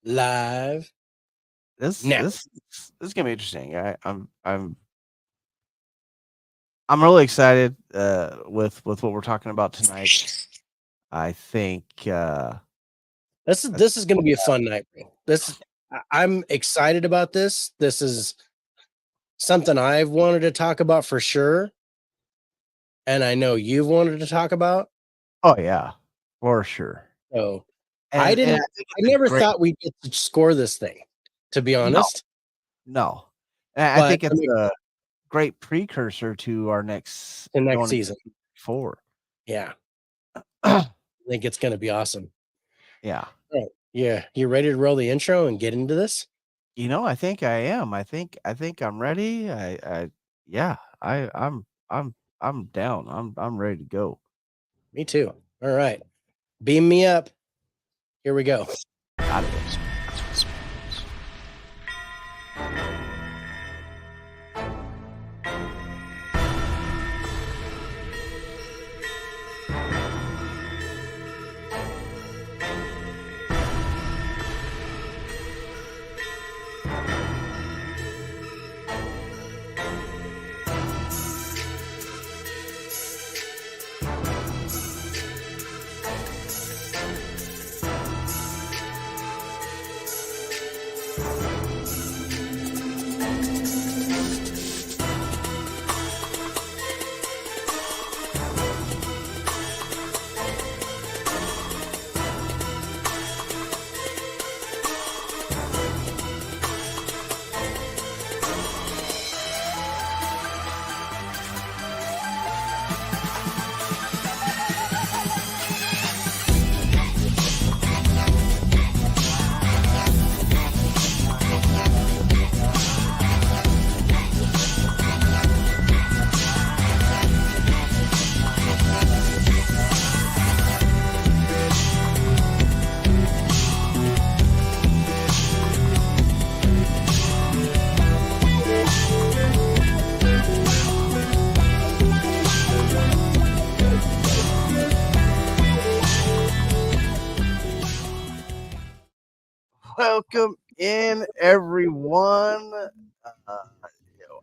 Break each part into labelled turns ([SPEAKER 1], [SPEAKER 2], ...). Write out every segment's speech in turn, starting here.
[SPEAKER 1] live
[SPEAKER 2] This
[SPEAKER 1] now.
[SPEAKER 2] this this is gonna be interesting. I'm really excited with what we're talking about tonight. I think
[SPEAKER 1] This is
[SPEAKER 2] I
[SPEAKER 1] this is going to be a fun night, bro. I'm excited about this. This is something I've wanted to talk about for sure, and I know you've wanted to talk about.
[SPEAKER 2] oh yeah, for sure.
[SPEAKER 1] So
[SPEAKER 2] And I think
[SPEAKER 1] I
[SPEAKER 2] it's a
[SPEAKER 1] never
[SPEAKER 2] great
[SPEAKER 1] thought we'd get to score this thing, to be
[SPEAKER 2] no,
[SPEAKER 1] honest.
[SPEAKER 2] no. And I
[SPEAKER 1] But
[SPEAKER 2] think it's a great precursor to our next
[SPEAKER 1] the next
[SPEAKER 2] going into
[SPEAKER 1] season,
[SPEAKER 2] 4.
[SPEAKER 1] yeah, I think it's going to be awesome.
[SPEAKER 2] Yeah.
[SPEAKER 1] Right. Yeah, you ready to roll the intro and get into this?
[SPEAKER 2] I think I am. I think I'm ready. I yeah, I'm down. I'm ready to go.
[SPEAKER 1] Me too. All right, beam me up. Here we go.
[SPEAKER 2] Got it. Welcome in, everyone. Uh,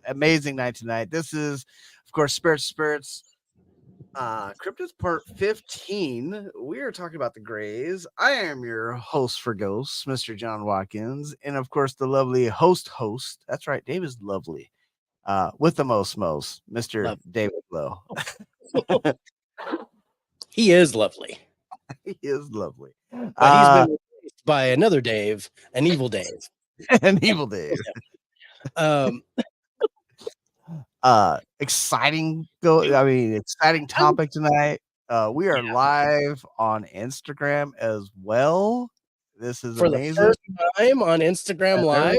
[SPEAKER 2] amazing night tonight. This is, of course, Spirits. Cryptids Part 15. We are talking about the Greys. I am your host for Ghosts, Mr. John Watkins, and of course, the lovely host. That's right, Dave is lovely. With the most, Mr.
[SPEAKER 1] Love.
[SPEAKER 2] David Lowe.
[SPEAKER 1] He is lovely,
[SPEAKER 2] He is lovely.
[SPEAKER 1] but he's been replaced by another Dave, an evil Dave.
[SPEAKER 2] And Evil Dave.
[SPEAKER 1] Um,
[SPEAKER 2] Exciting topic tonight. We are live on Instagram as well. This is
[SPEAKER 1] for the
[SPEAKER 2] amazing.
[SPEAKER 1] first time on Instagram Live.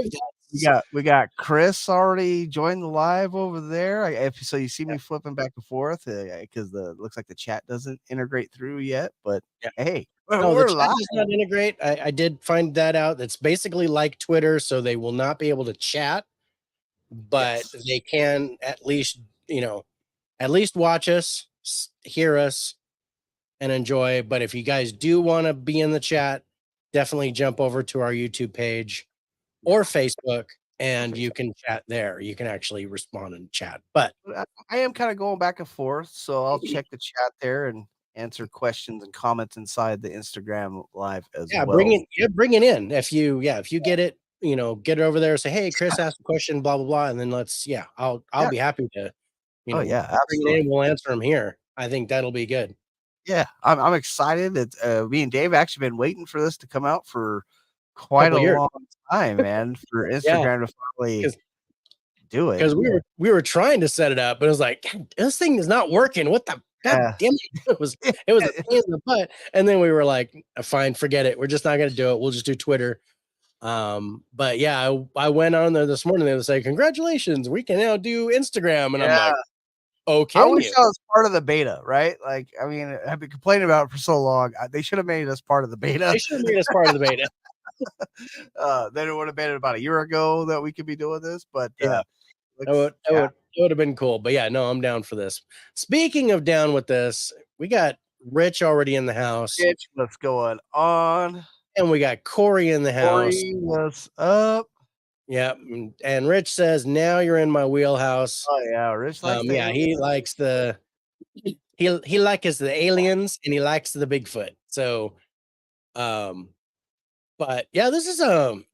[SPEAKER 2] We got Chris already joined the live over there. If so, you see me flipping back and forth because the looks like the chat doesn't integrate through yet. But
[SPEAKER 1] Yeah.
[SPEAKER 2] hey,
[SPEAKER 1] No, the
[SPEAKER 2] we're
[SPEAKER 1] chat
[SPEAKER 2] live.
[SPEAKER 1] does not integrate. I did find that out. It's basically like Twitter, so they will not be able to chat, but
[SPEAKER 2] Yes.
[SPEAKER 1] they can at least watch us, hear us, and enjoy. But if you guys do want to be in the chat, definitely jump over to our YouTube page or Facebook, and you can chat there. You can actually respond and chat. But
[SPEAKER 2] I am kind of going back and forth, so I'll check the chat there and answer questions and comments inside the Instagram live as
[SPEAKER 1] yeah,
[SPEAKER 2] well.
[SPEAKER 1] bring it in. If you get it, get it over there. Say, hey, Chris asked a question, blah blah blah, and then I'll be happy to,
[SPEAKER 2] Oh yeah,
[SPEAKER 1] bring it
[SPEAKER 2] absolutely.
[SPEAKER 1] in. We'll answer them here. I think that'll be good.
[SPEAKER 2] Yeah, I'm excited. It's me and Dave actually been waiting for this to come out for quite
[SPEAKER 1] Couple
[SPEAKER 2] a
[SPEAKER 1] years,
[SPEAKER 2] long time, man. For
[SPEAKER 1] yeah,
[SPEAKER 2] Instagram to finally
[SPEAKER 1] because
[SPEAKER 2] do it.
[SPEAKER 1] because we were trying to set it up, but it was like, "God, this thing is not working. What the God
[SPEAKER 2] Yeah.
[SPEAKER 1] damn it!" It was a pain in the butt. And then we were like, fine, forget it. We're just not gonna do it. We'll just do Twitter. But yeah, I went on there this morning and they say, congratulations, we can now do Instagram. And I'm
[SPEAKER 2] Yeah.
[SPEAKER 1] like, oh,
[SPEAKER 2] I
[SPEAKER 1] can
[SPEAKER 2] wish
[SPEAKER 1] you?
[SPEAKER 2] I was part of the beta, right? Like, I mean, I've been complaining about it for so long. They should have made us part of the beta.
[SPEAKER 1] They should have made us part of the beta.
[SPEAKER 2] Then it would have been about a year ago that we could be doing this, but
[SPEAKER 1] Yeah.
[SPEAKER 2] looks yeah.
[SPEAKER 1] It would have been cool. But yeah, no, I'm down for this. Speaking of down with this, we got Rich already in the house.
[SPEAKER 2] Bitch, what's going on?
[SPEAKER 1] And we got Corey in the house.
[SPEAKER 2] Corey, what's up?
[SPEAKER 1] Yeah, and Rich says, "Now you're in my wheelhouse."
[SPEAKER 2] Oh yeah, Rich likes the
[SPEAKER 1] Yeah, he
[SPEAKER 2] aliens.
[SPEAKER 1] likes he likes the aliens and he likes the Bigfoot. So, but yeah, this is an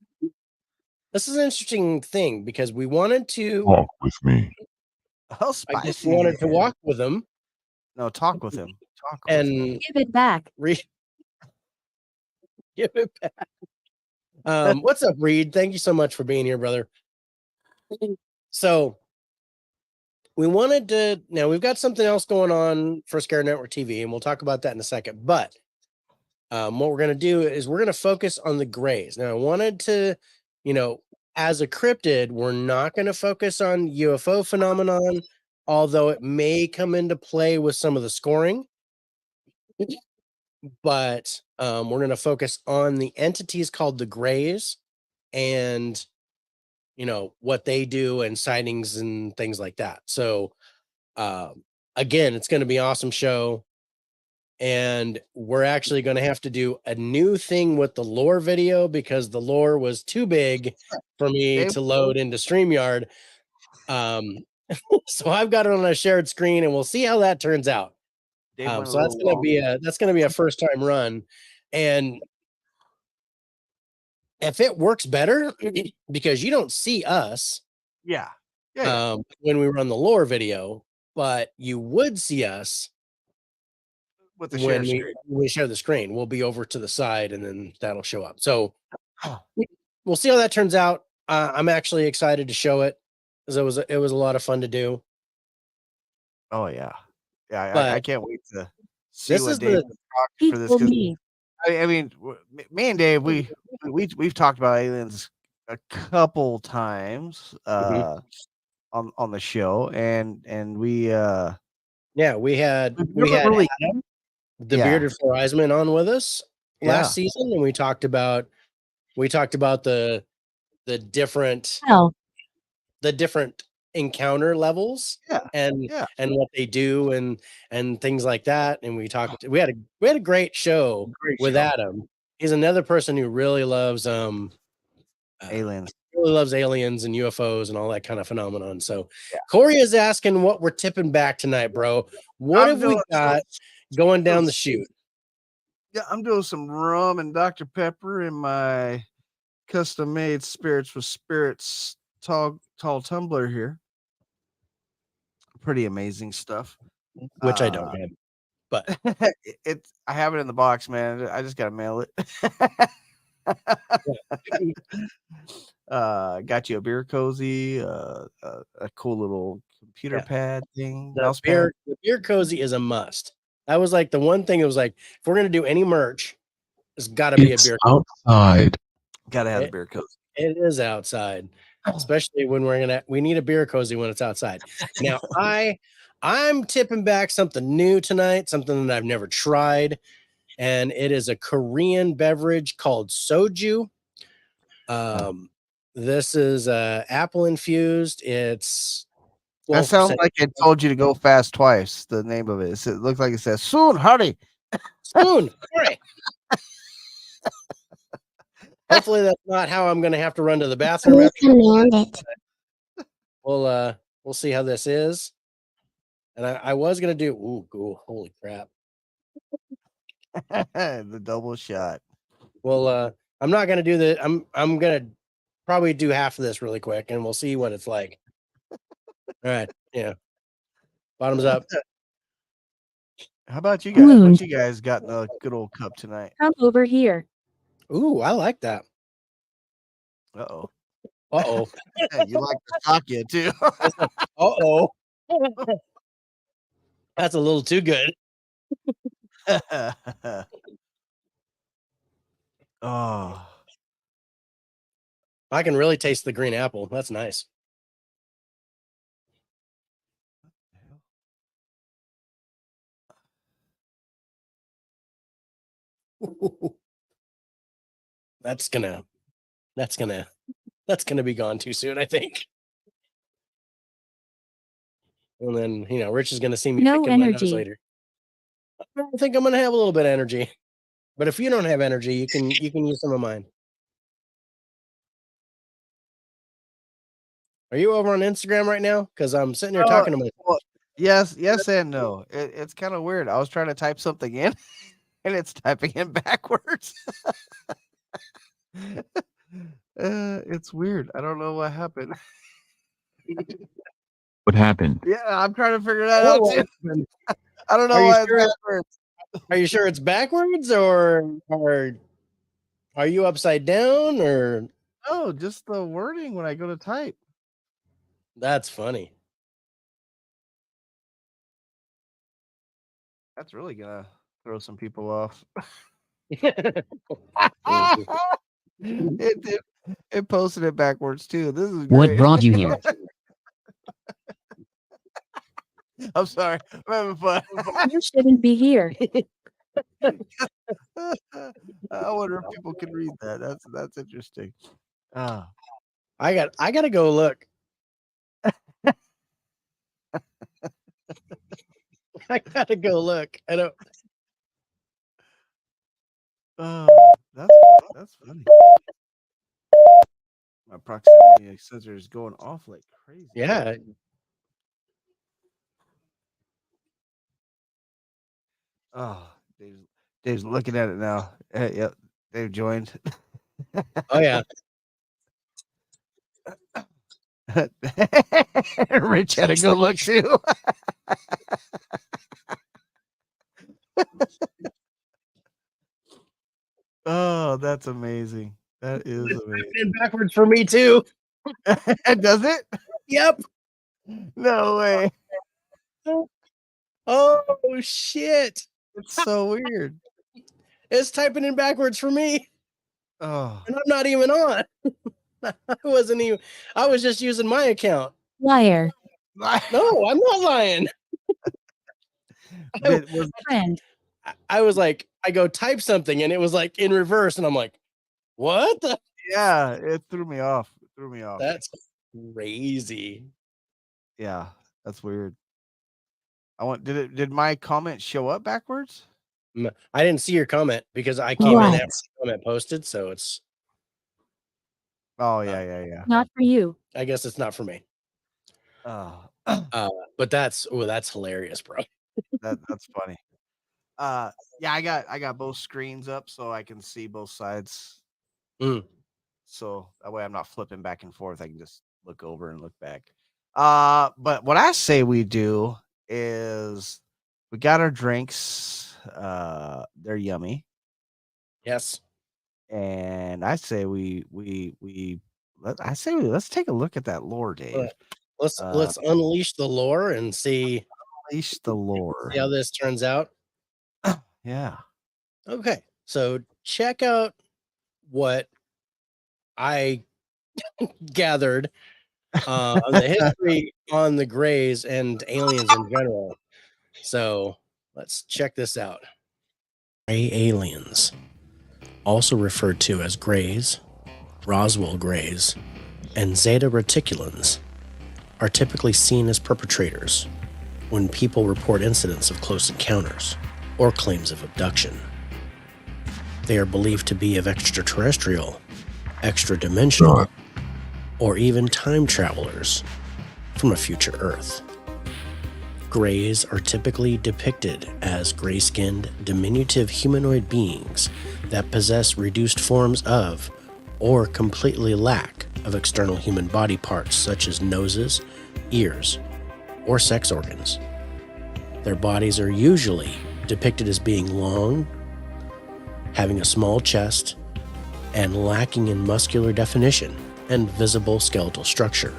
[SPEAKER 1] interesting thing because we wanted to
[SPEAKER 3] Walk with me.
[SPEAKER 2] Oh,
[SPEAKER 1] I guess
[SPEAKER 2] spicy.
[SPEAKER 1] we wanted to walk with him
[SPEAKER 2] No, talk with him. Talk with him.
[SPEAKER 1] and
[SPEAKER 4] Give it back.
[SPEAKER 1] give it back. What's up, Reed? Thank you so much for being here, brother. So we wanted to now we've got something else going on for Scare Network TV, and we'll talk about that in a second. But what we're gonna do is we're gonna focus on the grays. Now, I wanted to, as a cryptid, we're not gonna focus on UFO phenomenon, although it may come into play with some of the scoring. But we're gonna focus on the entities called the grays and what they do and sightings and things like that. So again, it's going to be an awesome show, and we're actually going to have to do a new thing with the lore video because the lore was too big for me to load into StreamYard. So I've got it on a shared screen, and we'll see how that turns out. So that's going to be a first time run, and if it works better, because you don't see us,
[SPEAKER 2] Yeah.
[SPEAKER 1] when we run the lore video, but you would see us
[SPEAKER 2] With the
[SPEAKER 1] when
[SPEAKER 2] share
[SPEAKER 1] we share the screen. We'll be over to the side, and then that'll show up. So we'll see how that turns out. I'm actually excited to show it because it was a lot of fun to do.
[SPEAKER 2] Oh yeah, yeah.
[SPEAKER 1] But
[SPEAKER 2] I can't wait to see
[SPEAKER 1] this
[SPEAKER 2] what
[SPEAKER 1] is
[SPEAKER 2] Dave talks for this.
[SPEAKER 4] For me.
[SPEAKER 2] I mean, me and Dave, we've talked about aliens a couple times on the show, and we
[SPEAKER 1] we had
[SPEAKER 2] really
[SPEAKER 1] Adam, the bearded Horizon on with us last
[SPEAKER 2] Yeah.
[SPEAKER 1] season, and we talked about the different the different encounter levels and what they do and things like that. And we had a great show with Adam. He's another person who really loves
[SPEAKER 2] aliens.
[SPEAKER 1] Really loves aliens and UFOs and all that kind of phenomenon. So Corey is asking what we're tipping back tonight, bro. What have we got going down the chute?
[SPEAKER 2] Yeah, I'm doing some rum and Dr. Pepper in my custom made Spirits with Spirits tall tumbler here. Pretty amazing stuff.
[SPEAKER 1] Which I don't have, but
[SPEAKER 2] I have it in the box, man. I just gotta mail it. Got you a beer cozy, a cool little computer pad thing.
[SPEAKER 1] The beer cozy is a must. That was like the one thing. It was like, if we're gonna do any merch, it's got to be a beer
[SPEAKER 3] outside.
[SPEAKER 2] Gotta have a beer cozy.
[SPEAKER 1] It is outside, especially when we need a beer cozy when it's outside. Now I'm tipping back something new tonight, something that I've never tried, and it is a Korean beverage called soju. This is apple infused. It's
[SPEAKER 2] that sounds like it told you to go fast twice. The name of it. It looks like it says soon, hurry.
[SPEAKER 1] Spoon, hurry. Hopefully that's not how I'm gonna have to run to the bathroom. We'll see how this is. And I was gonna do cool. Holy crap.
[SPEAKER 2] The double shot.
[SPEAKER 1] Well, I'm not gonna do the I'm gonna probably do half of this really quick and we'll see what it's like. All right, yeah. Bottoms up.
[SPEAKER 2] How about you guys? What you guys got in a good old cup tonight?
[SPEAKER 4] Come over here.
[SPEAKER 1] Ooh, I like that.
[SPEAKER 2] Uh-oh.
[SPEAKER 1] You
[SPEAKER 2] like the sake too.
[SPEAKER 1] That's a little too good.
[SPEAKER 2] Oh.
[SPEAKER 1] I can really taste the green apple. That's nice. That's gonna be gone too soon, I think. And then Rich is gonna see me picking my nose later. I think I'm gonna have a little bit of energy. But if you don't have energy, you can use some of mine. Are you over on Instagram right now? Because I'm sitting here
[SPEAKER 2] Oh,
[SPEAKER 1] talking to my.
[SPEAKER 2] well, yes and no. It's kind of weird. I was trying to type something in, and it's typing in backwards. It's weird. I don't know what happened.
[SPEAKER 3] What happened?
[SPEAKER 2] Yeah, I'm trying to figure that out
[SPEAKER 1] Oh,
[SPEAKER 2] too. I don't know
[SPEAKER 1] are you
[SPEAKER 2] why it's
[SPEAKER 1] sure?
[SPEAKER 2] backwards.
[SPEAKER 1] Are you sure it's backwards, or are you upside down, or
[SPEAKER 2] Oh, just the wording when I go to type.
[SPEAKER 1] that's funny?
[SPEAKER 2] That's really gonna throw some people off. It did. It posted it backwards too. This is
[SPEAKER 3] What
[SPEAKER 2] great.
[SPEAKER 3] brought you here?
[SPEAKER 2] I'm sorry. I'm having fun.
[SPEAKER 4] You shouldn't be here.
[SPEAKER 2] I wonder if people can read that. That's interesting. Ah,
[SPEAKER 1] I gotta go look. I gotta go look. I don't.
[SPEAKER 2] that's funny. My proximity sensor is going off like crazy.
[SPEAKER 1] Yeah.
[SPEAKER 2] Oh, Dave's looking at it now. Yep, Dave joined.
[SPEAKER 1] Oh yeah.
[SPEAKER 2] Rich had to go look too. Oh, that's amazing. That is amazing.
[SPEAKER 1] And backwards for me too.
[SPEAKER 2] Does it?
[SPEAKER 1] Yep.
[SPEAKER 2] No way.
[SPEAKER 1] Oh shit!
[SPEAKER 2] It's so weird.
[SPEAKER 1] It's typing in backwards for me,
[SPEAKER 2] Oh,
[SPEAKER 1] and I'm not even on. I wasn't even. I was just using my account.
[SPEAKER 4] Liar.
[SPEAKER 1] No, I'm not lying.
[SPEAKER 4] Friend.
[SPEAKER 1] I was like, I go type something, and it was like in reverse, and I'm like, what?
[SPEAKER 2] Yeah, it threw me off.
[SPEAKER 1] That's crazy.
[SPEAKER 2] Yeah, that's weird. Did my comment show up backwards?
[SPEAKER 1] I didn't see your comment because I came in after the comment posted, so it's.
[SPEAKER 2] Oh yeah.
[SPEAKER 4] Not for you.
[SPEAKER 1] I guess it's not for me.
[SPEAKER 2] But
[SPEAKER 1] But that's hilarious, bro.
[SPEAKER 2] that's funny. Yeah, I got both screens up so I can see both sides. So that way I'm not flipping back and forth. I can just look over and look back. But what I say we do is we got our drinks. They're yummy.
[SPEAKER 1] Yes.
[SPEAKER 2] And I say let's take a look at that lore, Dave.
[SPEAKER 1] Let's unleash the lore and see.
[SPEAKER 2] Unleash the lore.
[SPEAKER 1] See how this turns out.
[SPEAKER 2] Yeah.
[SPEAKER 1] Okay, so check out what I gathered on the history on the Greys and aliens in general. So let's check this out. Gray aliens, also referred to as Greys, Roswell Greys, and Zeta Reticulans, are typically seen as perpetrators when people report incidents of close encounters or claims of abduction. They are believed to be of extraterrestrial, extra-dimensional, or even time travelers from a future Earth. Greys are typically depicted as gray-skinned, diminutive humanoid beings that possess reduced forms of, or completely lack of external human body parts such as noses, ears, or sex organs. Their bodies are usually depicted as being long, having a small chest, and lacking in muscular definition and visible skeletal structure.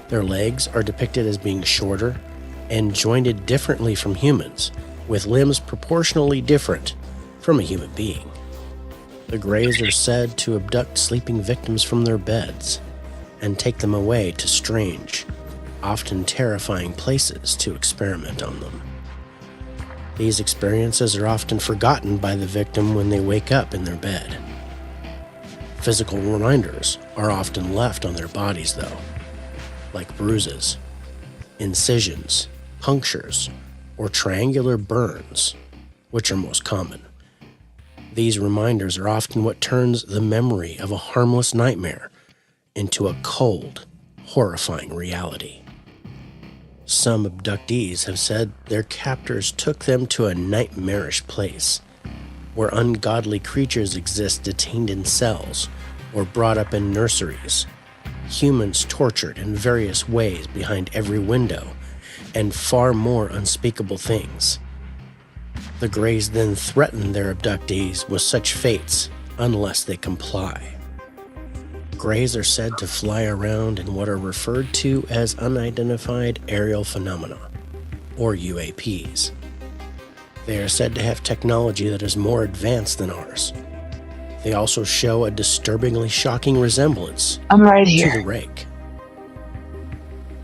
[SPEAKER 1] Their legs are depicted as being shorter and jointed differently from humans, with limbs proportionally different from a human being. The Greys are said to abduct sleeping victims from their beds and take them away to strange, often terrifying places to experiment on them. These experiences are often forgotten by the victim when they wake up in their bed. Physical reminders are often left on their bodies, though, like bruises, incisions, punctures, or triangular burns, which are most common. These reminders are often what turns the memory of a harmless nightmare into a cold, horrifying reality. Some abductees have said their captors took them to a nightmarish place where ungodly creatures exist detained in cells or brought up in nurseries, humans tortured in various ways behind every window, and far more unspeakable things. The Greys then threaten their abductees with such fates unless they comply. Greys are said to fly around in what are referred to as unidentified aerial phenomena, or UAPs. They are said to have technology that is more advanced than ours. They also show a disturbingly shocking resemblance
[SPEAKER 3] I'm right
[SPEAKER 1] to
[SPEAKER 3] here.
[SPEAKER 1] the rake.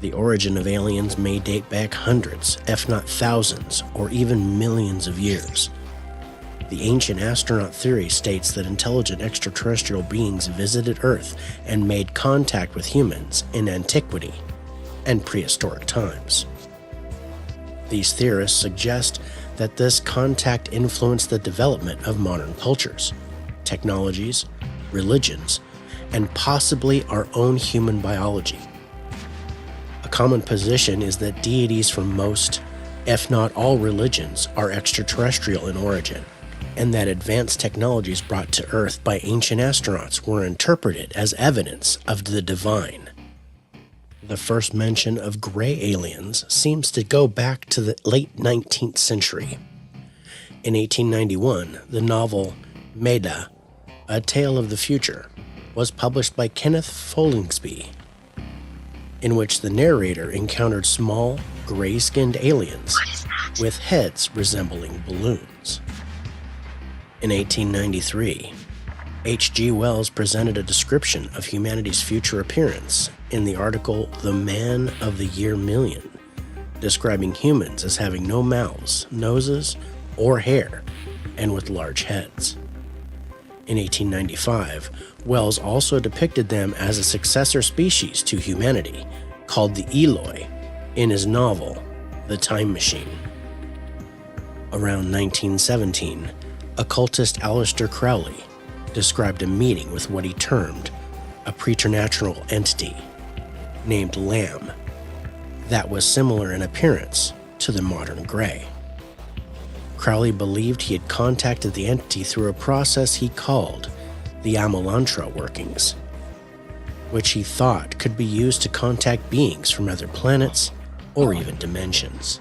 [SPEAKER 1] The origin of aliens may date back hundreds, if not thousands, or even millions of years. The ancient astronaut theory states that intelligent extraterrestrial beings visited Earth and made contact with humans in antiquity and prehistoric times. These theorists suggest that this contact influenced the development of modern cultures, technologies, religions, and possibly our own human biology. A common position is that deities from most, if not all religions, are extraterrestrial in origin, and that advanced technologies brought to Earth by ancient astronauts were interpreted as evidence of the divine. The first mention of gray aliens seems to go back to the late 19th century. In 1891, the novel Meda, A Tale of the Future, was published by Kenneth Follingsby, in which the narrator encountered small, gray-skinned aliens with heads resembling balloons. In 1893, H.G. Wells presented a description of humanity's future appearance in the article The Man of the Year Million, describing humans as having no mouths, noses, or hair, and with large heads. In 1895, Wells also depicted them as a successor species to humanity, called the Eloi, in his novel, The Time Machine. Around 1917, occultist Aleister Crowley described a meeting with what he termed a preternatural entity named Lamb that was similar in appearance to the modern Grey. Crowley believed he had contacted the entity through a process he called the Amelantra workings, which he thought could be used to contact beings from other planets or even dimensions.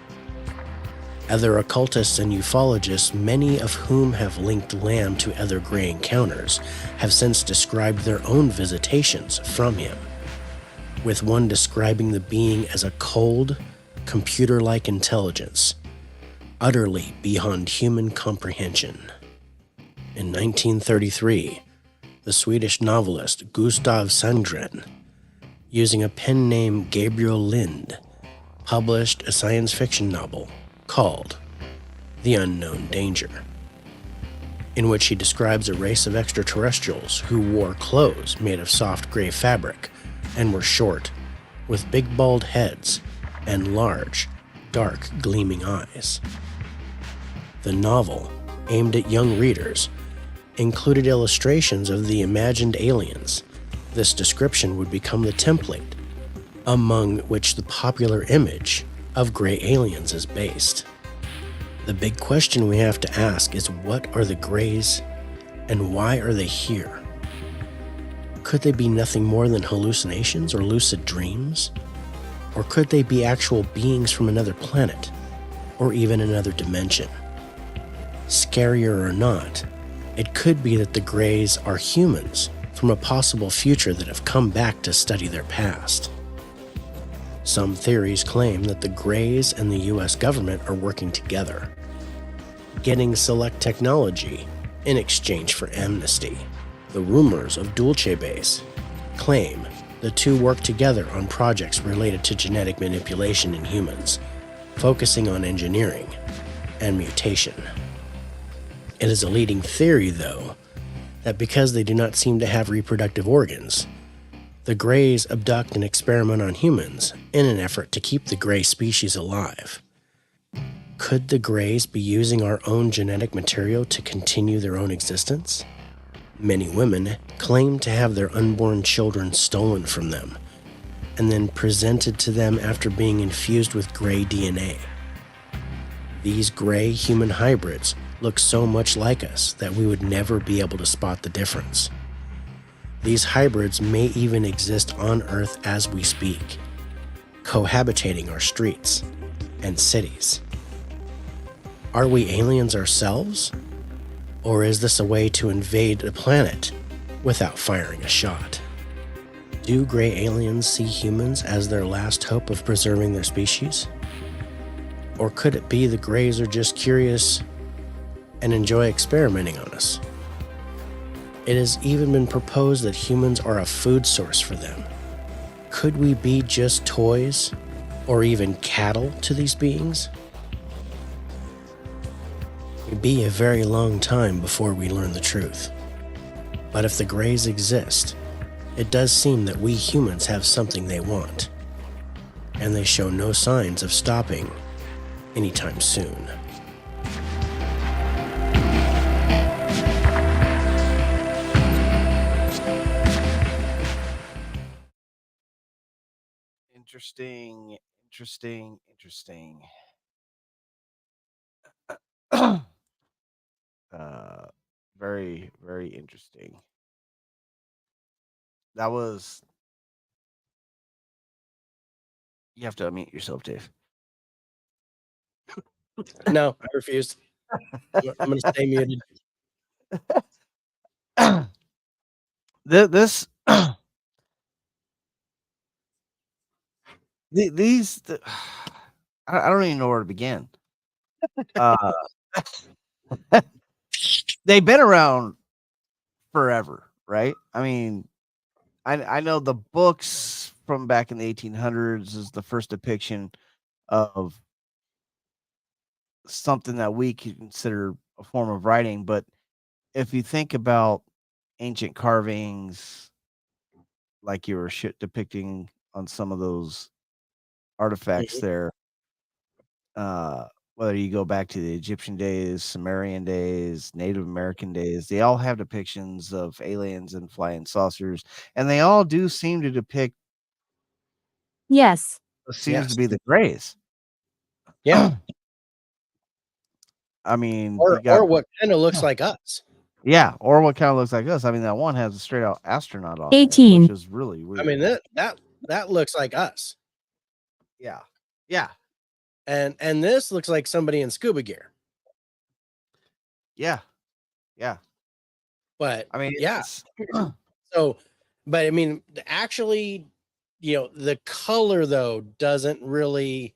[SPEAKER 1] Other occultists and ufologists, many of whom have linked Lamb to other Grey encounters, have since described their own visitations from him, with one describing the being as a cold, computer-like intelligence, utterly beyond human comprehension. In 1933, the Swedish novelist Gustav Sandgren, using a pen name Gabriel Lind, published a science fiction novel called The Unknown Danger, in which he describes a race of extraterrestrials who wore clothes made of soft gray fabric and were short, with big bald heads and large, dark, gleaming eyes. The novel, aimed at young readers, included illustrations of the imagined aliens. This description would become the template, among which the popular image of gray aliens is based. The big question we have to ask is, what are the Greys and why are they here? Could they be nothing more than hallucinations or lucid dreams? Or could they be actual beings from another planet or even another dimension? Scarier or not, it could be that the Greys are humans from a possible future that have come back to study their past. Some theories claim that the Greys and the US government are working together, getting select technology in exchange for amnesty. The rumors of Dulce Base claim the two work together on projects related to genetic manipulation in humans, focusing on engineering and mutation. It is a leading theory, though, that because they do not seem to have reproductive organs, the Greys abduct and experiment on humans in an effort to keep the Grey species alive. Could the Greys be using our own genetic material to continue their own existence? Many women claim to have their unborn children stolen from them and then presented to them after being infused with Grey DNA. These Grey human hybrids look so much like us that we would never be able to spot the difference. These hybrids may even exist on Earth as we speak, cohabitating our streets and cities. Are we aliens ourselves? Or is this a way to invade the planet without firing a shot? Do Grey aliens see humans as their last hope of preserving their species? Or could it be the Greys are just curious and enjoy experimenting on us? It has even been proposed that humans are a food source for them. Could we be just toys or even cattle to these beings? It would be a very long time before we learn the truth. But if the Greys exist, it does seem that we humans have something they want, and they show no signs of stopping anytime soon.
[SPEAKER 2] Interesting. Very, very interesting. That was. You have to unmute yourself, Dave.
[SPEAKER 1] No, I refuse. I'm going to stay muted.
[SPEAKER 2] This these I don't even know where to begin. They've been around forever, right? I mean, I know the books from back in the 1800s is the first depiction of something that we could consider a form of writing, but if you think about ancient carvings, like you were depicting on some of those artifacts there, whether you go back to the Egyptian days, Sumerian days, Native American days, they all have depictions of aliens and flying saucers, and they all do seem to depict
[SPEAKER 4] Yes.
[SPEAKER 2] what seems
[SPEAKER 1] Yes.
[SPEAKER 2] to be the Greys.
[SPEAKER 1] Yeah.
[SPEAKER 2] I mean,
[SPEAKER 1] Or
[SPEAKER 2] you got
[SPEAKER 1] what kind of looks like us.
[SPEAKER 2] yeah, or what kind of looks like us. I mean, that one has a straight out astronaut on it,
[SPEAKER 4] 18.
[SPEAKER 2] which is really weird.
[SPEAKER 1] I mean, that looks like us.
[SPEAKER 2] Yeah, yeah,
[SPEAKER 1] And this looks like somebody in scuba gear.
[SPEAKER 2] yeah.
[SPEAKER 1] But
[SPEAKER 2] I mean,
[SPEAKER 1] yeah.
[SPEAKER 2] it's
[SPEAKER 1] So, but I mean, actually, the color though doesn't really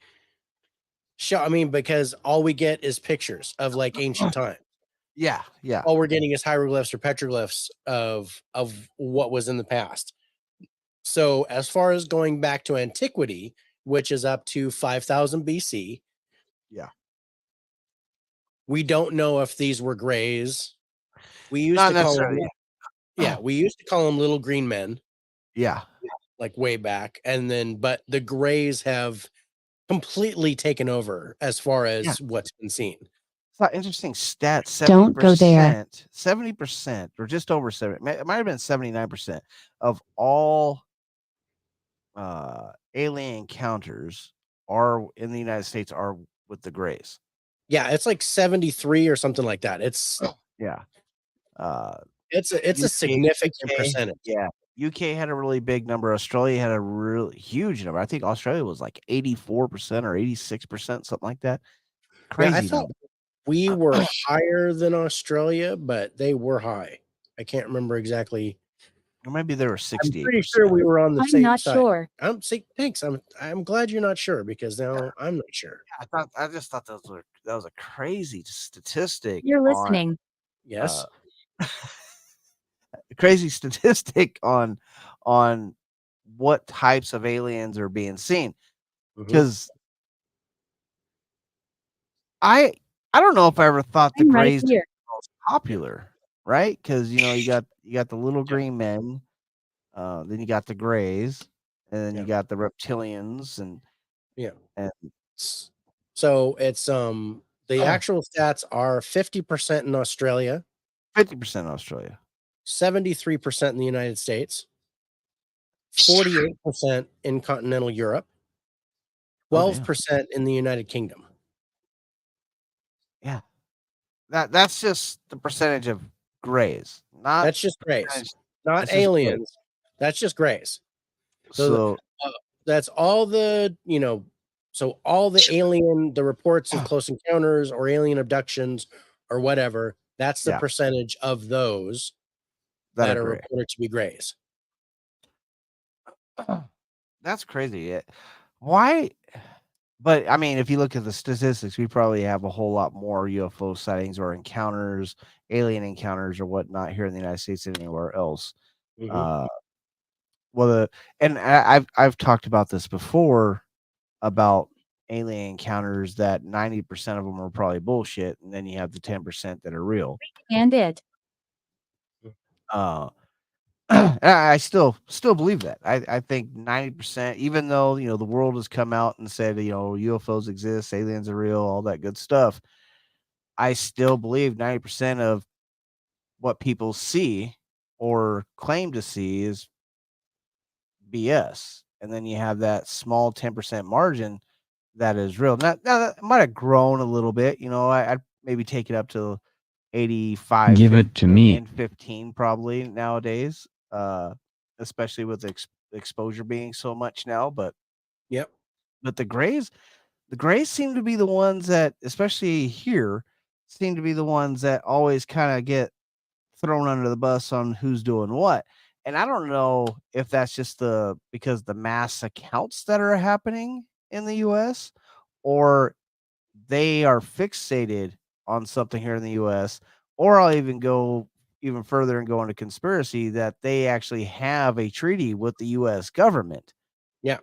[SPEAKER 1] show. I mean, because all we get is pictures of like ancient times.
[SPEAKER 2] yeah.
[SPEAKER 1] All we're getting is hieroglyphs or petroglyphs of what was in the past. So, as far as going back to antiquity, which is up to 5000 BC,
[SPEAKER 2] Yeah.
[SPEAKER 1] we don't know if these were Greys. We used
[SPEAKER 2] Not
[SPEAKER 1] to call
[SPEAKER 2] necessarily.
[SPEAKER 1] them, we used to call them little green men,
[SPEAKER 2] Yeah.
[SPEAKER 1] like way back, and then but the Greys have completely taken over as far as what's been seen.
[SPEAKER 2] It's not interesting stat. 70%,
[SPEAKER 4] Don't go there.
[SPEAKER 2] 70%, or just over 70. It might have been 79% of all alien encounters are in the United States are with the Greys.
[SPEAKER 1] Yeah, it's like 73 or something like that. It's
[SPEAKER 2] Yeah.
[SPEAKER 1] it's a significant percentage.
[SPEAKER 2] Yeah. UK had a really big number. Australia had a really huge number. I think Australia was like 84% or 86%, something like that.
[SPEAKER 1] Yeah, I
[SPEAKER 2] Crazy
[SPEAKER 1] thought
[SPEAKER 2] number.
[SPEAKER 1] we were higher than Australia, but they were high. I can't remember exactly.
[SPEAKER 2] Or maybe there were
[SPEAKER 1] I'm
[SPEAKER 2] 68%.
[SPEAKER 1] pretty sure we were on the
[SPEAKER 4] I'm
[SPEAKER 1] same
[SPEAKER 4] not
[SPEAKER 1] side.
[SPEAKER 4] sure.
[SPEAKER 1] Thanks. I'm glad you're not sure because now I'm not sure.
[SPEAKER 2] I just thought that was a crazy statistic.
[SPEAKER 4] You're listening.
[SPEAKER 1] Yes.
[SPEAKER 2] Crazy statistic on what types of aliens are being seen. Because I don't know if I ever thought the
[SPEAKER 4] I'm right
[SPEAKER 2] Greys
[SPEAKER 4] here.
[SPEAKER 2] were most popular, right? Because you got the little green men, then you got the Greys, and then you got the reptilians, and
[SPEAKER 1] Yeah.
[SPEAKER 2] and
[SPEAKER 1] So it's the actual stats are 50% in Australia,
[SPEAKER 2] 50% Australia.
[SPEAKER 1] 73% in the United States, 48% in continental Europe,
[SPEAKER 2] Oh, damn.
[SPEAKER 1] 12% in the United Kingdom.
[SPEAKER 2] Yeah. That's just the percentage of grays, not
[SPEAKER 1] That's just grays,
[SPEAKER 2] percentage-
[SPEAKER 1] not
[SPEAKER 2] that's just grays.
[SPEAKER 1] aliens. That's just grays.
[SPEAKER 2] So
[SPEAKER 1] That's all the, so all the the reports of close encounters or alien abductions or whatever, that's the
[SPEAKER 2] Yeah.
[SPEAKER 1] percentage of those
[SPEAKER 2] that
[SPEAKER 1] that
[SPEAKER 2] are
[SPEAKER 1] are
[SPEAKER 2] gray.
[SPEAKER 1] reported to be grays.
[SPEAKER 2] That's crazy. Why? But I mean, if you look at the statistics, we probably have a whole lot more UFO sightings or encounters, alien encounters or whatnot here in the United States than anywhere else.
[SPEAKER 1] Mhm.
[SPEAKER 2] Well, I've talked about this before about alien encounters that 90% of them are probably bullshit, and then you have the 10% that are real.
[SPEAKER 4] And it.
[SPEAKER 2] I still believe that. I think 90%, even though the world has come out and said UFOs exist, aliens are real, all that good stuff, I still believe 90% of what people see or claim to see is BS. And then you have that small 10% margin that is real. Now that might have grown a little bit. I'd maybe take it up to 85,
[SPEAKER 3] Give it to me.
[SPEAKER 2] and 15 probably nowadays, especially with exposure being so much now. But
[SPEAKER 1] Yep.
[SPEAKER 2] the grays seem to be the ones that, especially here, seem to be the ones that always kind of get thrown under the bus on who's doing what. And I don't know if that's just because the mass accounts that are happening in the US, or they are fixated on something here in the US, or I'll even go even further and go into conspiracy that they actually have a treaty with the US government.
[SPEAKER 1] Yeah.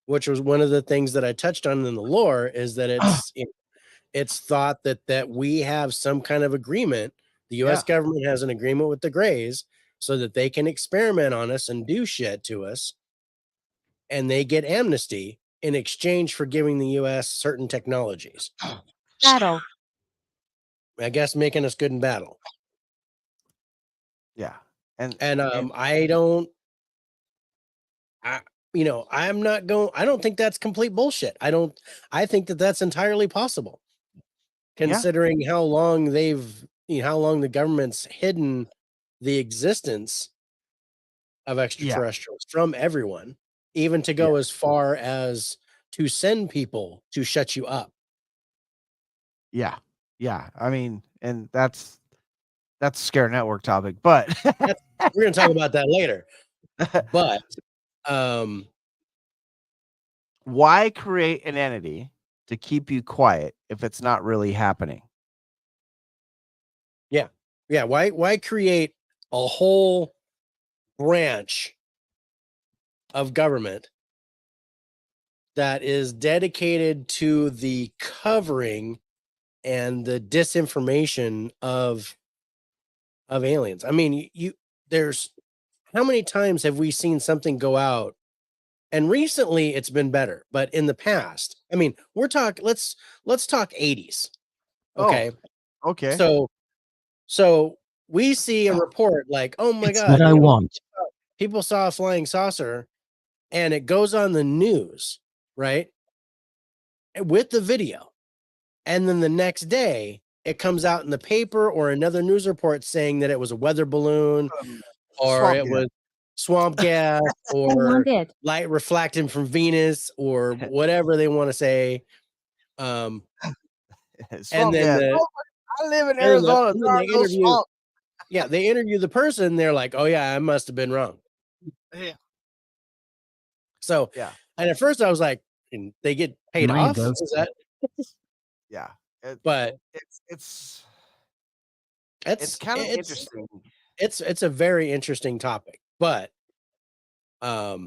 [SPEAKER 1] Which was one of the things that I touched on in the lore, is that it's thought that we have some kind of agreement. The US
[SPEAKER 2] Yeah.
[SPEAKER 1] government has an agreement with the Greys so that they can experiment on us and do shit to us, and they get amnesty in exchange for giving the US certain technologies.
[SPEAKER 4] Battle.
[SPEAKER 1] I guess making us good in battle.
[SPEAKER 2] Yeah. And
[SPEAKER 1] I don't I'm not going I don't think that's complete bullshit. I think that that's entirely possible. Considering how long how long the government's hidden the existence of extraterrestrials from everyone, even to go as far as to send people to shut you up.
[SPEAKER 2] Yeah. I mean, and that's a scare network topic, but
[SPEAKER 1] We're going to talk about that later. But
[SPEAKER 2] why create an entity to keep you quiet if it's not really happening?
[SPEAKER 1] Yeah. Yeah, why create a whole branch of government that is dedicated to the covering and the disinformation of aliens? I mean, there's how many times have we seen something go out, and recently it's been better, but in the past, I mean, let's talk 80s. Okay.
[SPEAKER 2] Oh, okay.
[SPEAKER 1] So we see a report like, oh my
[SPEAKER 3] It's
[SPEAKER 1] God,
[SPEAKER 3] what I want.
[SPEAKER 1] people saw a flying saucer, and it goes on the news, right? With the video. And then the next day, it comes out in the paper or another news report saying that it was a weather balloon, or
[SPEAKER 2] Swamp
[SPEAKER 1] it
[SPEAKER 2] gas.
[SPEAKER 1] was swamp gas,
[SPEAKER 4] I
[SPEAKER 1] or
[SPEAKER 4] want it.
[SPEAKER 1] light reflecting from Venus, or whatever they want to say. And
[SPEAKER 2] Swamp
[SPEAKER 1] then
[SPEAKER 2] gas.
[SPEAKER 1] the
[SPEAKER 2] I live in
[SPEAKER 1] and then,
[SPEAKER 2] Arizona.
[SPEAKER 1] and
[SPEAKER 2] There
[SPEAKER 1] then
[SPEAKER 2] are
[SPEAKER 1] they
[SPEAKER 2] no
[SPEAKER 1] interview,
[SPEAKER 2] swamp.
[SPEAKER 1] they interview the person. They're like, oh yeah, I must have been wrong.
[SPEAKER 2] Yeah.
[SPEAKER 1] So,
[SPEAKER 2] Yeah.
[SPEAKER 1] and at first I was like, they get paid
[SPEAKER 3] Mine
[SPEAKER 1] off?
[SPEAKER 3] does.
[SPEAKER 1] Is that?
[SPEAKER 2] Yeah.
[SPEAKER 1] But
[SPEAKER 2] It's
[SPEAKER 1] it's
[SPEAKER 2] kind of interesting.
[SPEAKER 1] It's a very interesting topic, but I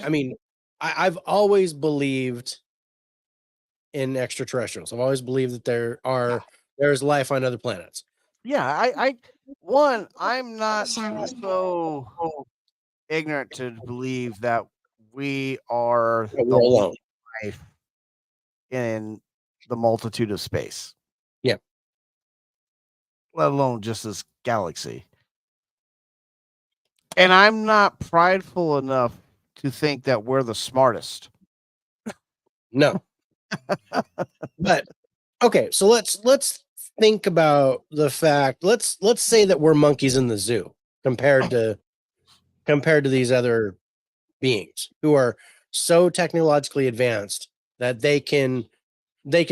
[SPEAKER 1] mean, I've always believed in extraterrestrials. I've always believed that there's life on other planets.
[SPEAKER 2] Yeah, I'm not so ignorant to believe that we are
[SPEAKER 1] We're
[SPEAKER 2] the only
[SPEAKER 1] alone.
[SPEAKER 2] life in the multitude of space.
[SPEAKER 1] Yeah.
[SPEAKER 2] Let alone just this galaxy. And I'm not prideful enough to think that we're the smartest.
[SPEAKER 1] No. But okay, so let's think about the fact. Let's say that we're monkeys in the zoo compared to these other beings who are so technologically advanced that they can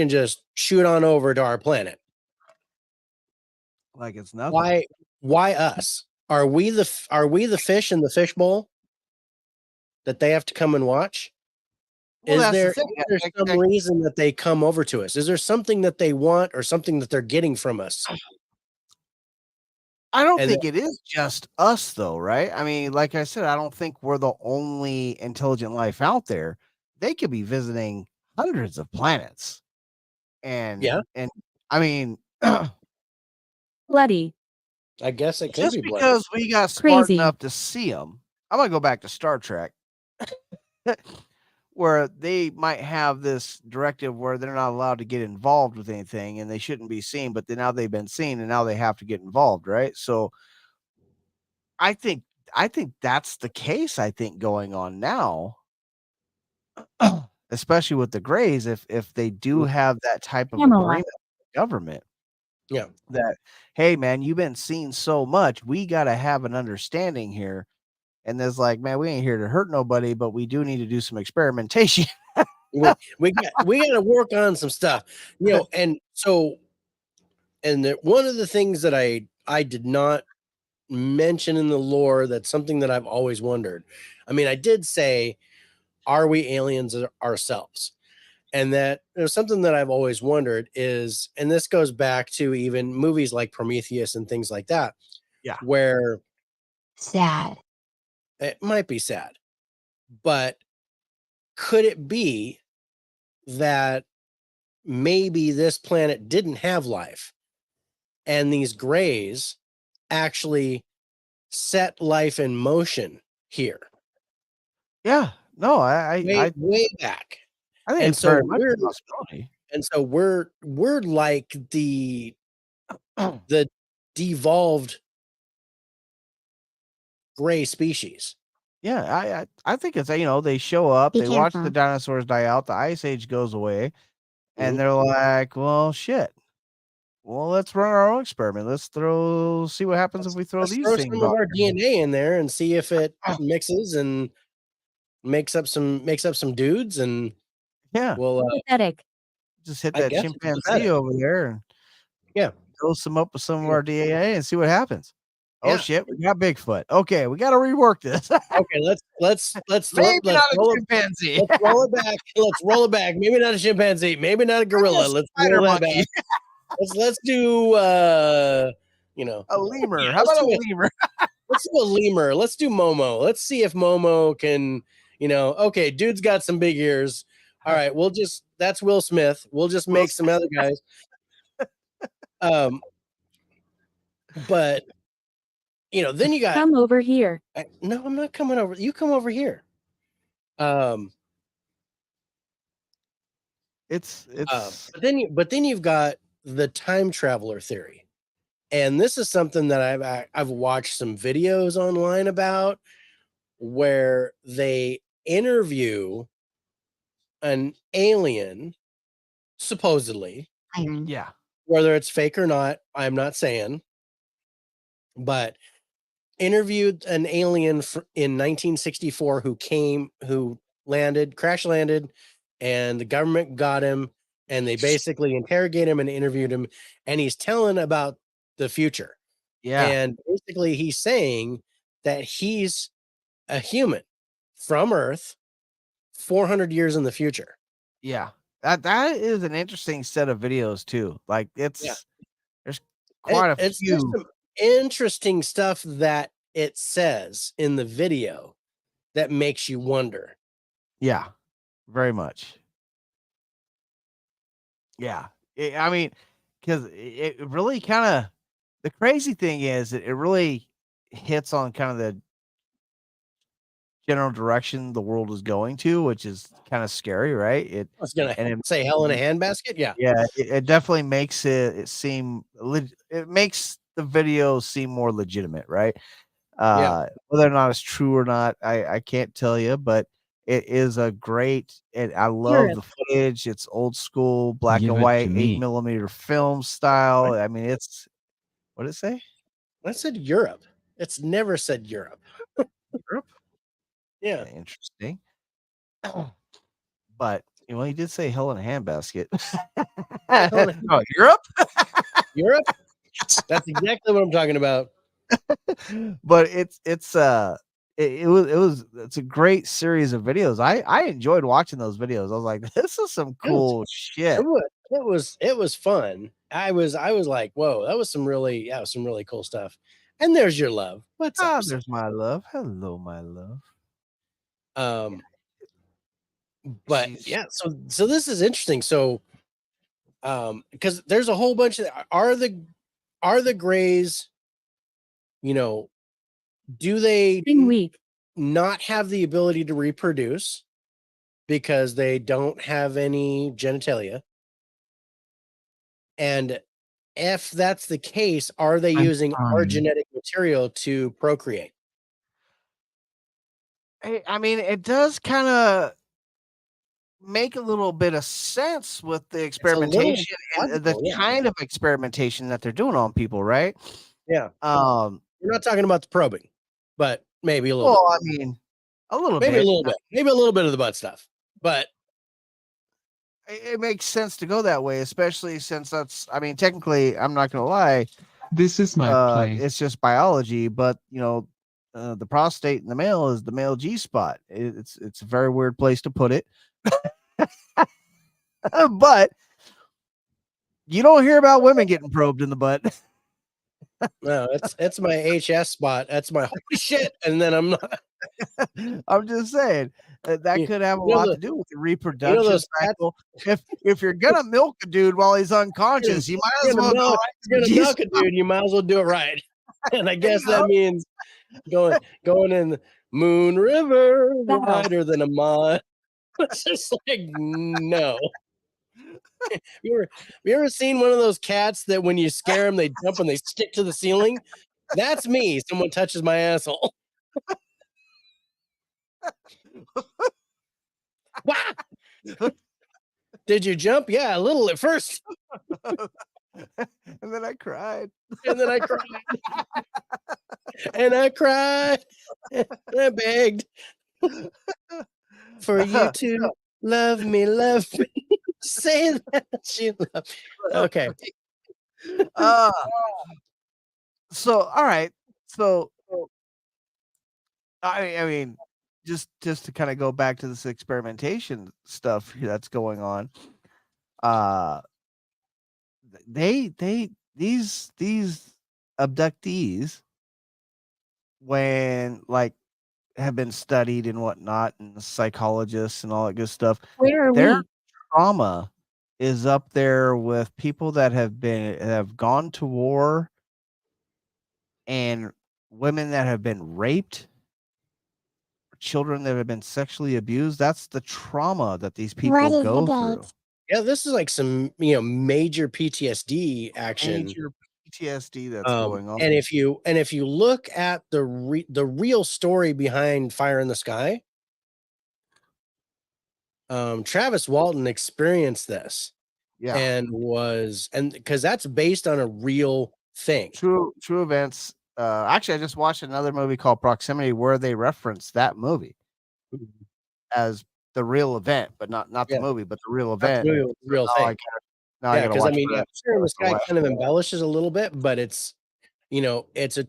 [SPEAKER 1] just shoot on over to our planet.
[SPEAKER 2] Like it's nothing.
[SPEAKER 1] Why us? Are we the fish in the fishbowl that they have to come and watch?
[SPEAKER 2] Well,
[SPEAKER 1] Is
[SPEAKER 2] that's the
[SPEAKER 1] there
[SPEAKER 2] thing.
[SPEAKER 1] some reason that they come over to us? Is there something that they want or something that they're getting from us?
[SPEAKER 2] I don't
[SPEAKER 1] And
[SPEAKER 2] think it is just us, though, right? I mean, like I said, I don't think we're the only intelligent life out there. They could be visiting hundreds of planets,
[SPEAKER 1] yeah,
[SPEAKER 2] and I mean,
[SPEAKER 4] Bloody.
[SPEAKER 1] I guess it could
[SPEAKER 2] just
[SPEAKER 1] be blood.
[SPEAKER 2] because we got smart
[SPEAKER 4] Crazy.
[SPEAKER 2] enough to see them, I'm gonna go back to Star Trek, where they might have this directive where they're not allowed to get involved with anything, and they shouldn't be seen. But then now they've been seen, and now they have to get involved, right? So I think I think that's the case. I think going on now, especially with the Greys, if they do have that type of
[SPEAKER 4] Pamela.
[SPEAKER 2] agreement with the government
[SPEAKER 1] Yeah.
[SPEAKER 2] that, hey man, you've been seen so much, we got to have an understanding here. And there's like, man, we ain't here to hurt nobody, but we do need to do some experimentation.
[SPEAKER 1] We got to work on some stuff, and so one of the things that I did not mention in the lore, that's something that I've always wondered. I mean, I did say, are we aliens ourselves? And that something that I've always wondered is, and this goes back to even movies like Prometheus and things like that,
[SPEAKER 2] Yeah.
[SPEAKER 1] where
[SPEAKER 4] Sad.
[SPEAKER 1] it might be sad, but could it be that maybe this planet didn't have life and these Greys actually set life in motion here?
[SPEAKER 2] Yeah. No,
[SPEAKER 1] Way back.
[SPEAKER 2] I think
[SPEAKER 1] And
[SPEAKER 2] it's
[SPEAKER 1] so
[SPEAKER 2] very much a possibility.
[SPEAKER 1] we're like the devolved gray species.
[SPEAKER 2] Yeah, I think it's they show up,
[SPEAKER 4] Be
[SPEAKER 2] they watch the
[SPEAKER 4] careful.
[SPEAKER 2] dinosaurs die out, the ice age goes away, and
[SPEAKER 1] Mhm.
[SPEAKER 2] they're like, well, shit. Well, let's run our own experiment. See what happens if we throw
[SPEAKER 1] Let's
[SPEAKER 2] these
[SPEAKER 1] throw
[SPEAKER 2] things
[SPEAKER 1] some
[SPEAKER 2] on.
[SPEAKER 1] of our DNA in there and see if it mixes and makes up some dudes, and
[SPEAKER 2] Yeah,
[SPEAKER 1] we'll
[SPEAKER 4] Pathetic.
[SPEAKER 2] just hit
[SPEAKER 1] I
[SPEAKER 2] that
[SPEAKER 1] guess it's
[SPEAKER 2] chimpanzee
[SPEAKER 1] pathetic.
[SPEAKER 2] over there and
[SPEAKER 1] Yeah.
[SPEAKER 2] dose them up with some of
[SPEAKER 1] Yeah.
[SPEAKER 2] our DNA and see what happens. Oh
[SPEAKER 1] Yeah.
[SPEAKER 2] shit, we got Bigfoot. Okay, we got to rework this.
[SPEAKER 1] Okay,
[SPEAKER 2] Maybe not a chimpanzee.
[SPEAKER 1] let's roll it back. Let's roll it back. Maybe not a chimpanzee, maybe not a gorilla. Let's
[SPEAKER 2] Spider
[SPEAKER 1] roll that
[SPEAKER 2] monkey,
[SPEAKER 1] back. Let's do
[SPEAKER 2] a lemur.
[SPEAKER 1] yeah,
[SPEAKER 2] How about a lemur?
[SPEAKER 1] let's do a lemur. Let's do Momo. Let's see if Momo can, okay, dude's got some big ears. All right, that's Will Smith. We'll just make some other guys. But then you got
[SPEAKER 4] Come over here.
[SPEAKER 1] no, I'm not coming over. You come over here.
[SPEAKER 2] It's
[SPEAKER 1] But then you've got the time traveler theory. And this is something that I've watched some videos online about, where they interview an alien, supposedly,
[SPEAKER 4] Iron.
[SPEAKER 2] yeah.
[SPEAKER 1] whether it's fake or not, I'm not saying, but interviewed an alien in 1964 who crash landed, and the government got him, and they basically interrogated him and interviewed him, and he's telling about the future.
[SPEAKER 2] Yeah.
[SPEAKER 1] And basically he's saying that he's a human from Earth 400 years in the future.
[SPEAKER 2] Yeah. That is an interesting set of videos too. Like there's quite a
[SPEAKER 1] It's
[SPEAKER 2] few.
[SPEAKER 1] just some interesting stuff that it says in the video that makes you wonder.
[SPEAKER 2] Yeah. Very much. Yeah. I mean, because it really kind of the crazy thing is that it really hits on kind of the general direction the world is going to, which is kind of scary, right?
[SPEAKER 1] I was gonna
[SPEAKER 2] And
[SPEAKER 1] say hell in a handbasket. Yeah.
[SPEAKER 2] it definitely makes it seem it makes the video seem more legitimate, right?
[SPEAKER 1] Yeah.
[SPEAKER 2] Whether or not it's true or not, I can't tell you, but it is a great, and I love
[SPEAKER 4] Europe.
[SPEAKER 2] the footage. It's old school black
[SPEAKER 3] Give
[SPEAKER 2] and
[SPEAKER 3] it
[SPEAKER 2] white
[SPEAKER 3] to
[SPEAKER 2] 8
[SPEAKER 3] me.
[SPEAKER 2] millimeter film style.
[SPEAKER 1] What?
[SPEAKER 2] I mean, it's what did it say?
[SPEAKER 1] I said Europe. It's never said Europe.
[SPEAKER 2] Europe?
[SPEAKER 1] Yeah.
[SPEAKER 2] Interesting. But he did say hell in a handbasket.
[SPEAKER 1] Hell in a
[SPEAKER 2] Oh, Europe?
[SPEAKER 1] Europe. That's exactly what I'm talking about.
[SPEAKER 2] But it's a great series of videos. I enjoyed watching those videos. I was like, this is some
[SPEAKER 1] It was,
[SPEAKER 2] cool shit.
[SPEAKER 1] it was fun. I was like, whoa, that was some really cool stuff. And there's your love. What's up? Son?
[SPEAKER 2] There's my love. Hello, my love.
[SPEAKER 1] But yeah, so this is interesting. So because there's a whole bunch of are the grays, do they
[SPEAKER 4] Week.
[SPEAKER 1] not have the ability to reproduce because they don't have any genitalia? And if that's the case, are they
[SPEAKER 3] I'm
[SPEAKER 1] using our
[SPEAKER 3] sorry.
[SPEAKER 1] genetic material to procreate?
[SPEAKER 2] I mean, it does kind of make a little bit of sense with the
[SPEAKER 1] It's a little
[SPEAKER 2] experimentation and the
[SPEAKER 1] logical, yeah.
[SPEAKER 2] kind of experimentation that they're doing on people, right?
[SPEAKER 1] Yeah.
[SPEAKER 2] Um,
[SPEAKER 1] We're not talking about the probing, but maybe a little
[SPEAKER 2] well, I mean, a little
[SPEAKER 1] bit. Maybe a
[SPEAKER 2] bit.
[SPEAKER 1] little bit. Maybe a little bit of the butt stuff. But
[SPEAKER 2] It makes sense to go that way, especially since I mean, technically, I'm not gonna lie,
[SPEAKER 3] This is my place.
[SPEAKER 2] it's just biology, but the prostate in the male is the male G spot. It's a very weird place to put it, but you don't hear about women getting probed in the butt.
[SPEAKER 1] no, it's my HS spot. That's my holy shit. And then I'm not.
[SPEAKER 2] I'm just saying that
[SPEAKER 1] You-
[SPEAKER 2] could have a
[SPEAKER 1] you know
[SPEAKER 2] lot
[SPEAKER 1] the-
[SPEAKER 2] to do with the reproduction
[SPEAKER 1] those cats-
[SPEAKER 2] cycle. If you're gonna milk a dude while he's unconscious, you might as well go right to the
[SPEAKER 1] You're gonna milk
[SPEAKER 2] G
[SPEAKER 1] it, dude. You might as well do it right. And I guess that means going in the Moon River wider than a mile. It's just like no. You ever seen one of those cats that when you scare them, they jump and they stick to the ceiling? That's me. Someone touches my asshole. Wow. Did you jump? Yeah, a little at first.
[SPEAKER 2] And then I cried.
[SPEAKER 1] And then I cried. And I cried. And I begged for you to love me, love me. Say that you love me. Okay.
[SPEAKER 2] Uh, so all right. So I mean, just to kind of go back to this experimentation stuff that's going on. Uh these abductees, when like have been studied and whatnot, and the psychologists and all that good stuff,
[SPEAKER 4] Where are
[SPEAKER 2] their
[SPEAKER 4] we?
[SPEAKER 2] trauma is up there with people that have gone to war, and women that have been raped, children that have been sexually abused. That's the trauma that these people go through.
[SPEAKER 1] Yeah, this is like some major PTSD action.
[SPEAKER 2] Major PTSD that's going on.
[SPEAKER 1] And if you look at the real story behind Fire in the Sky, Travis Walton experienced this.
[SPEAKER 2] Yeah.
[SPEAKER 1] And because that's based on a real thing.
[SPEAKER 2] True events. Actually, I just watched another movie called Proximity where they reference that movie as the real event, but not the movie, but the real event.
[SPEAKER 1] Real thing. Because I mean, Fire in the Sky kind of embellishes a little bit, but it's it's a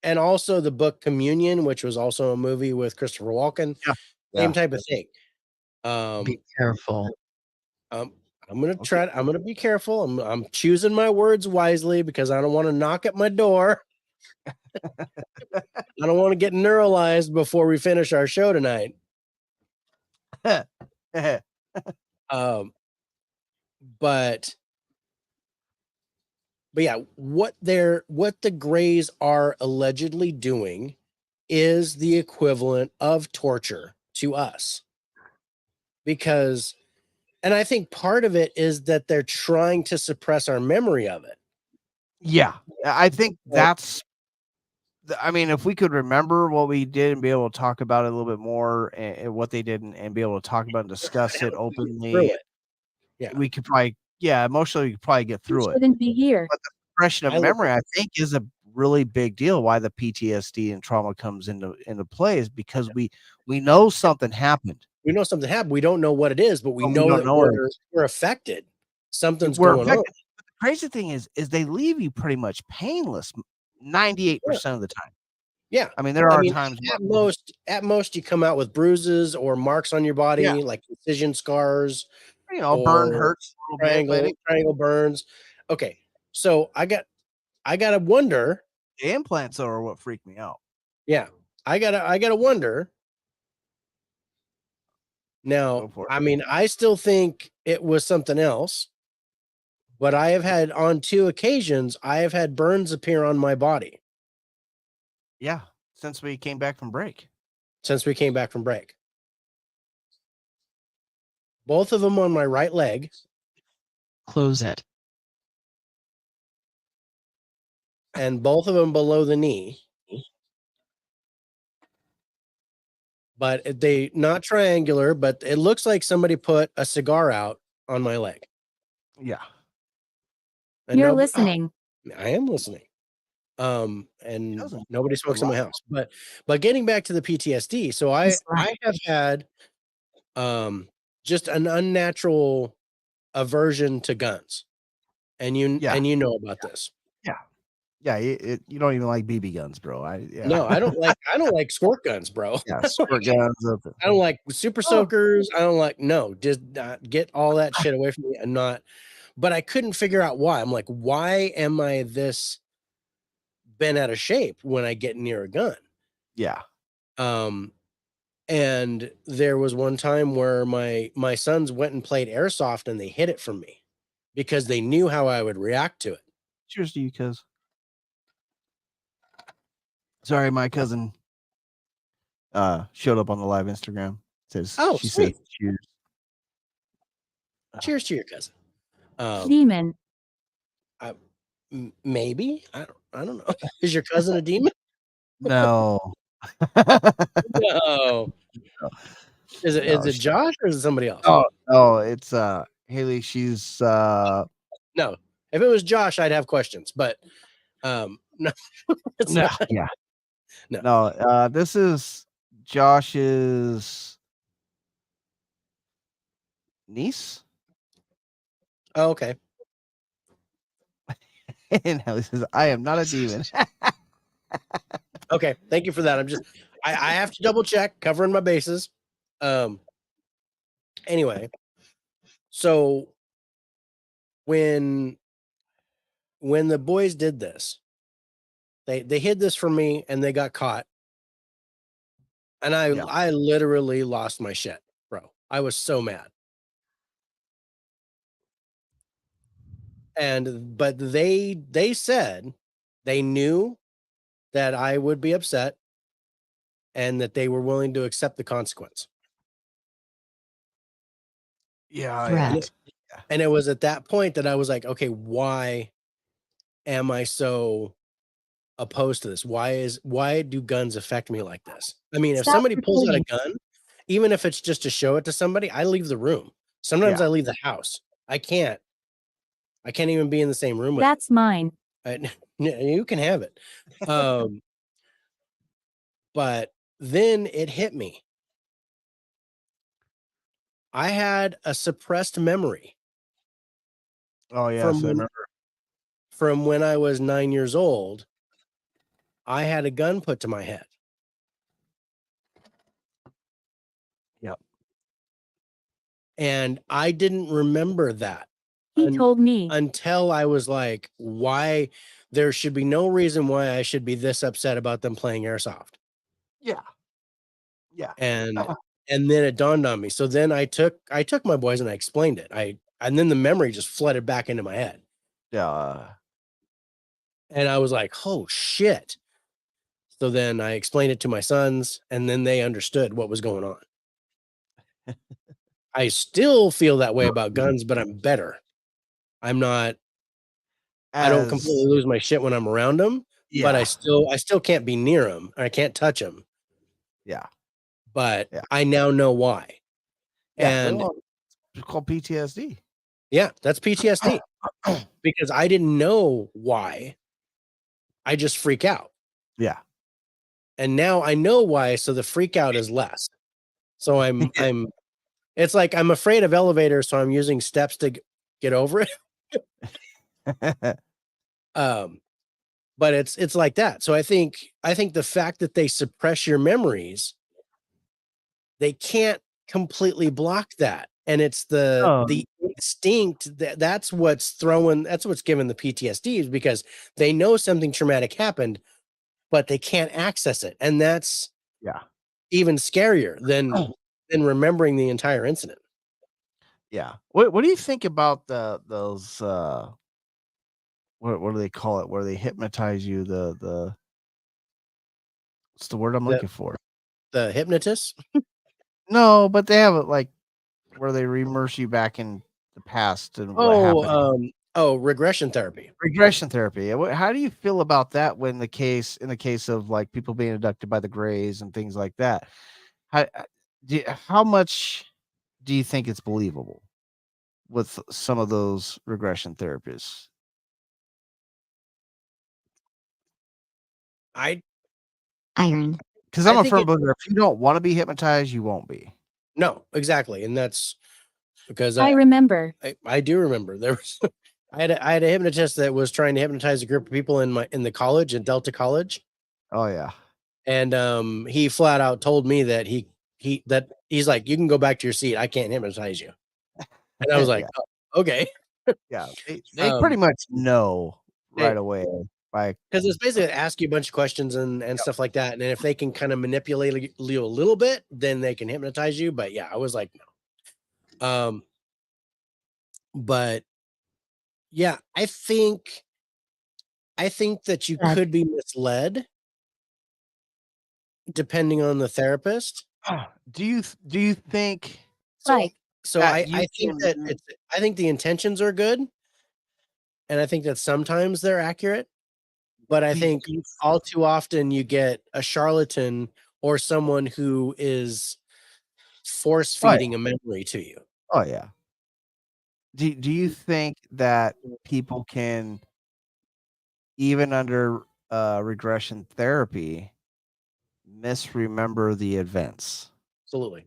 [SPEAKER 1] and also the book Communion, which was also a movie with Christopher Walken, same type of thing.
[SPEAKER 3] Be careful.
[SPEAKER 1] I'm gonna be careful. I'm choosing my words wisely because I don't want to knock at my door. I don't want to get neuralized before we finish our show tonight. But yeah, what the Greys are allegedly doing is the equivalent of torture to us. Because, and I think part of it is that they're trying to suppress our memory of it.
[SPEAKER 2] Yeah, I think that's. I mean, if we could remember what we did and be able to talk about it a little bit more, and what they did, and be able to talk about and discuss it openly,
[SPEAKER 1] yeah,
[SPEAKER 2] we could probably, emotionally, we could probably get through it.
[SPEAKER 4] Shouldn't be here.
[SPEAKER 2] But the suppression of memory, I think, is a really big deal. Why the PTSD and trauma comes into play is because we know something happened.
[SPEAKER 1] We know something happened. We don't know what it is, but we know that we're affected. Something's going on.
[SPEAKER 2] But the crazy thing is they leave you pretty much painless 98% of the time.
[SPEAKER 1] Yeah.
[SPEAKER 2] I mean, there are times
[SPEAKER 1] at most you come out with bruises or marks on your body, like incision scars,
[SPEAKER 2] burn hurts a little bit,
[SPEAKER 1] triangle burns. Okay. So I gotta wonder.
[SPEAKER 2] The implants are what freaked me out.
[SPEAKER 1] Yeah. I gotta wonder. Now, I mean, I still think it was something else, but I have had, on 2 occasions, I have had burns appear on my body.
[SPEAKER 2] Yeah, since we came back from break.
[SPEAKER 1] Both of them on my right leg.
[SPEAKER 3] Close it.
[SPEAKER 1] And both of them below the knee. But they not triangular, but it looks like somebody put a cigar out on my leg.
[SPEAKER 2] Yeah.
[SPEAKER 1] And
[SPEAKER 4] You're listening.
[SPEAKER 1] I am listening. And nobody smokes in my house. But getting back to the PTSD, so I have had just an unnatural aversion to guns. And you know about this.
[SPEAKER 2] Yeah, you don't even like BB guns, bro.
[SPEAKER 1] No, I don't like squirt guns, bro.
[SPEAKER 2] Yeah, squirt guns.
[SPEAKER 1] I don't like super soakers. I don't like, just get all that shit away from me. But I couldn't figure out why. I'm like, why am I this bent out of shape when I get near a gun?
[SPEAKER 2] Yeah.
[SPEAKER 1] And there was one time where my sons went and played airsoft and they hid it from me because they knew how I would react to it.
[SPEAKER 2] Cheers to you, cuz. Sorry, my cousin showed up on the live Instagram. Says, she said cheers.
[SPEAKER 1] Cheers to your cousin.
[SPEAKER 4] Demon.
[SPEAKER 1] Maybe. I don't know. Is your cousin a demon?
[SPEAKER 2] No.
[SPEAKER 1] No. Is it Josh or is it somebody else?
[SPEAKER 2] Oh, it's Haley. She's
[SPEAKER 1] no. If it was Josh, I'd have questions, but no. It's not.
[SPEAKER 2] Yeah. No, this is Josh's niece.
[SPEAKER 1] Oh, okay.
[SPEAKER 2] And Haley says, I am not a demon.
[SPEAKER 1] Okay, thank you for that. I have to double check, covering my bases. Anyway, so when the boys did this, they hid this from me and they got caught. And I literally lost my shit, bro. I was so mad. But they said they knew that I would be upset and that they were willing to accept the consequence.
[SPEAKER 2] Yeah.
[SPEAKER 1] And it was at that point that I was like, okay, why am I so opposed to this? Why do guns affect me like this? I mean, if somebody pulls out a gun, even if it's just to show it to somebody, I leave the room. Sometimes I leave the house. I can't even be in the same room with
[SPEAKER 4] That's mine.
[SPEAKER 1] you can have it. But then it hit me. I had a suppressed memory.
[SPEAKER 2] Oh, yeah.
[SPEAKER 1] From when I was 9 years old, I had a gun put to my head.
[SPEAKER 2] Yep.
[SPEAKER 1] And I didn't remember that.
[SPEAKER 4] He told me
[SPEAKER 1] until I was like, why? There should be no reason why I should be this upset about them playing airsoft.
[SPEAKER 2] Yeah.
[SPEAKER 1] And then it dawned on me. So then I took my boys and I explained it. And then the memory just flooded back into my head.
[SPEAKER 2] Yeah.
[SPEAKER 1] And I was like, oh shit. So then I explained it to my sons, and then they understood what was going on. I still feel that way about guns, but I'm better. I'm not. I don't completely lose my shit when I'm around them, but I still can't be near them. I can't touch them.
[SPEAKER 2] Yeah.
[SPEAKER 1] But
[SPEAKER 2] Yeah.
[SPEAKER 1] I now know why.
[SPEAKER 2] Yeah.
[SPEAKER 1] And
[SPEAKER 2] It's called PTSD.
[SPEAKER 1] yeah, that's PTSD because I didn't know why. I just freak out.
[SPEAKER 2] Yeah.
[SPEAKER 1] And now I know why, so the freak out is less. So it's like I'm afraid of elevators, so I'm using steps to get over it. But it's like that. So I think the fact that they suppress your memories, they can't completely block that. And it's the instinct that's what's giving the PTSD, is because they know something traumatic happened, but they can't access it. And that's even scarier than remembering the entire incident.
[SPEAKER 2] Yeah. What do you think about those what do they call it? Where they hypnotize you? What's the word I'm looking for?
[SPEAKER 1] The hypnotist?
[SPEAKER 2] No, but they have it like where they immerse you back in the past and what happened.
[SPEAKER 1] Regression therapy.
[SPEAKER 2] Regression therapy. How do you feel about that in the case of like people being abducted by the Greys and things like that? How much do you think it's believable with some of those regression therapists?
[SPEAKER 4] Iron.
[SPEAKER 2] Because I'm a firm believer, if you don't want to be hypnotized, you won't be.
[SPEAKER 1] No, exactly. And that's because
[SPEAKER 4] I remember.
[SPEAKER 1] I do remember there was I had a hypnotist that was trying to hypnotize a group of people in the college, in Delta College.
[SPEAKER 2] Oh yeah.
[SPEAKER 1] And he flat out told me that he's like, you can go back to your seat. I can't hypnotize you. And I was like, oh, okay.
[SPEAKER 2] Yeah. They pretty much know right away.
[SPEAKER 1] Because it's basically ask you a bunch of questions and stuff like that. And if they can kind of manipulate you a little bit, then they can hypnotize you. But yeah, I was like, no. But yeah, I think that you could be misled depending on the therapist.
[SPEAKER 2] Do you think
[SPEAKER 1] so I think the intentions are good, and I think that sometimes they're accurate, but I think all too often you get a charlatan or someone who is force feeding a memory to you.
[SPEAKER 2] Oh yeah. Do you think that people can, even under regression therapy, misremember the events?
[SPEAKER 1] Absolutely.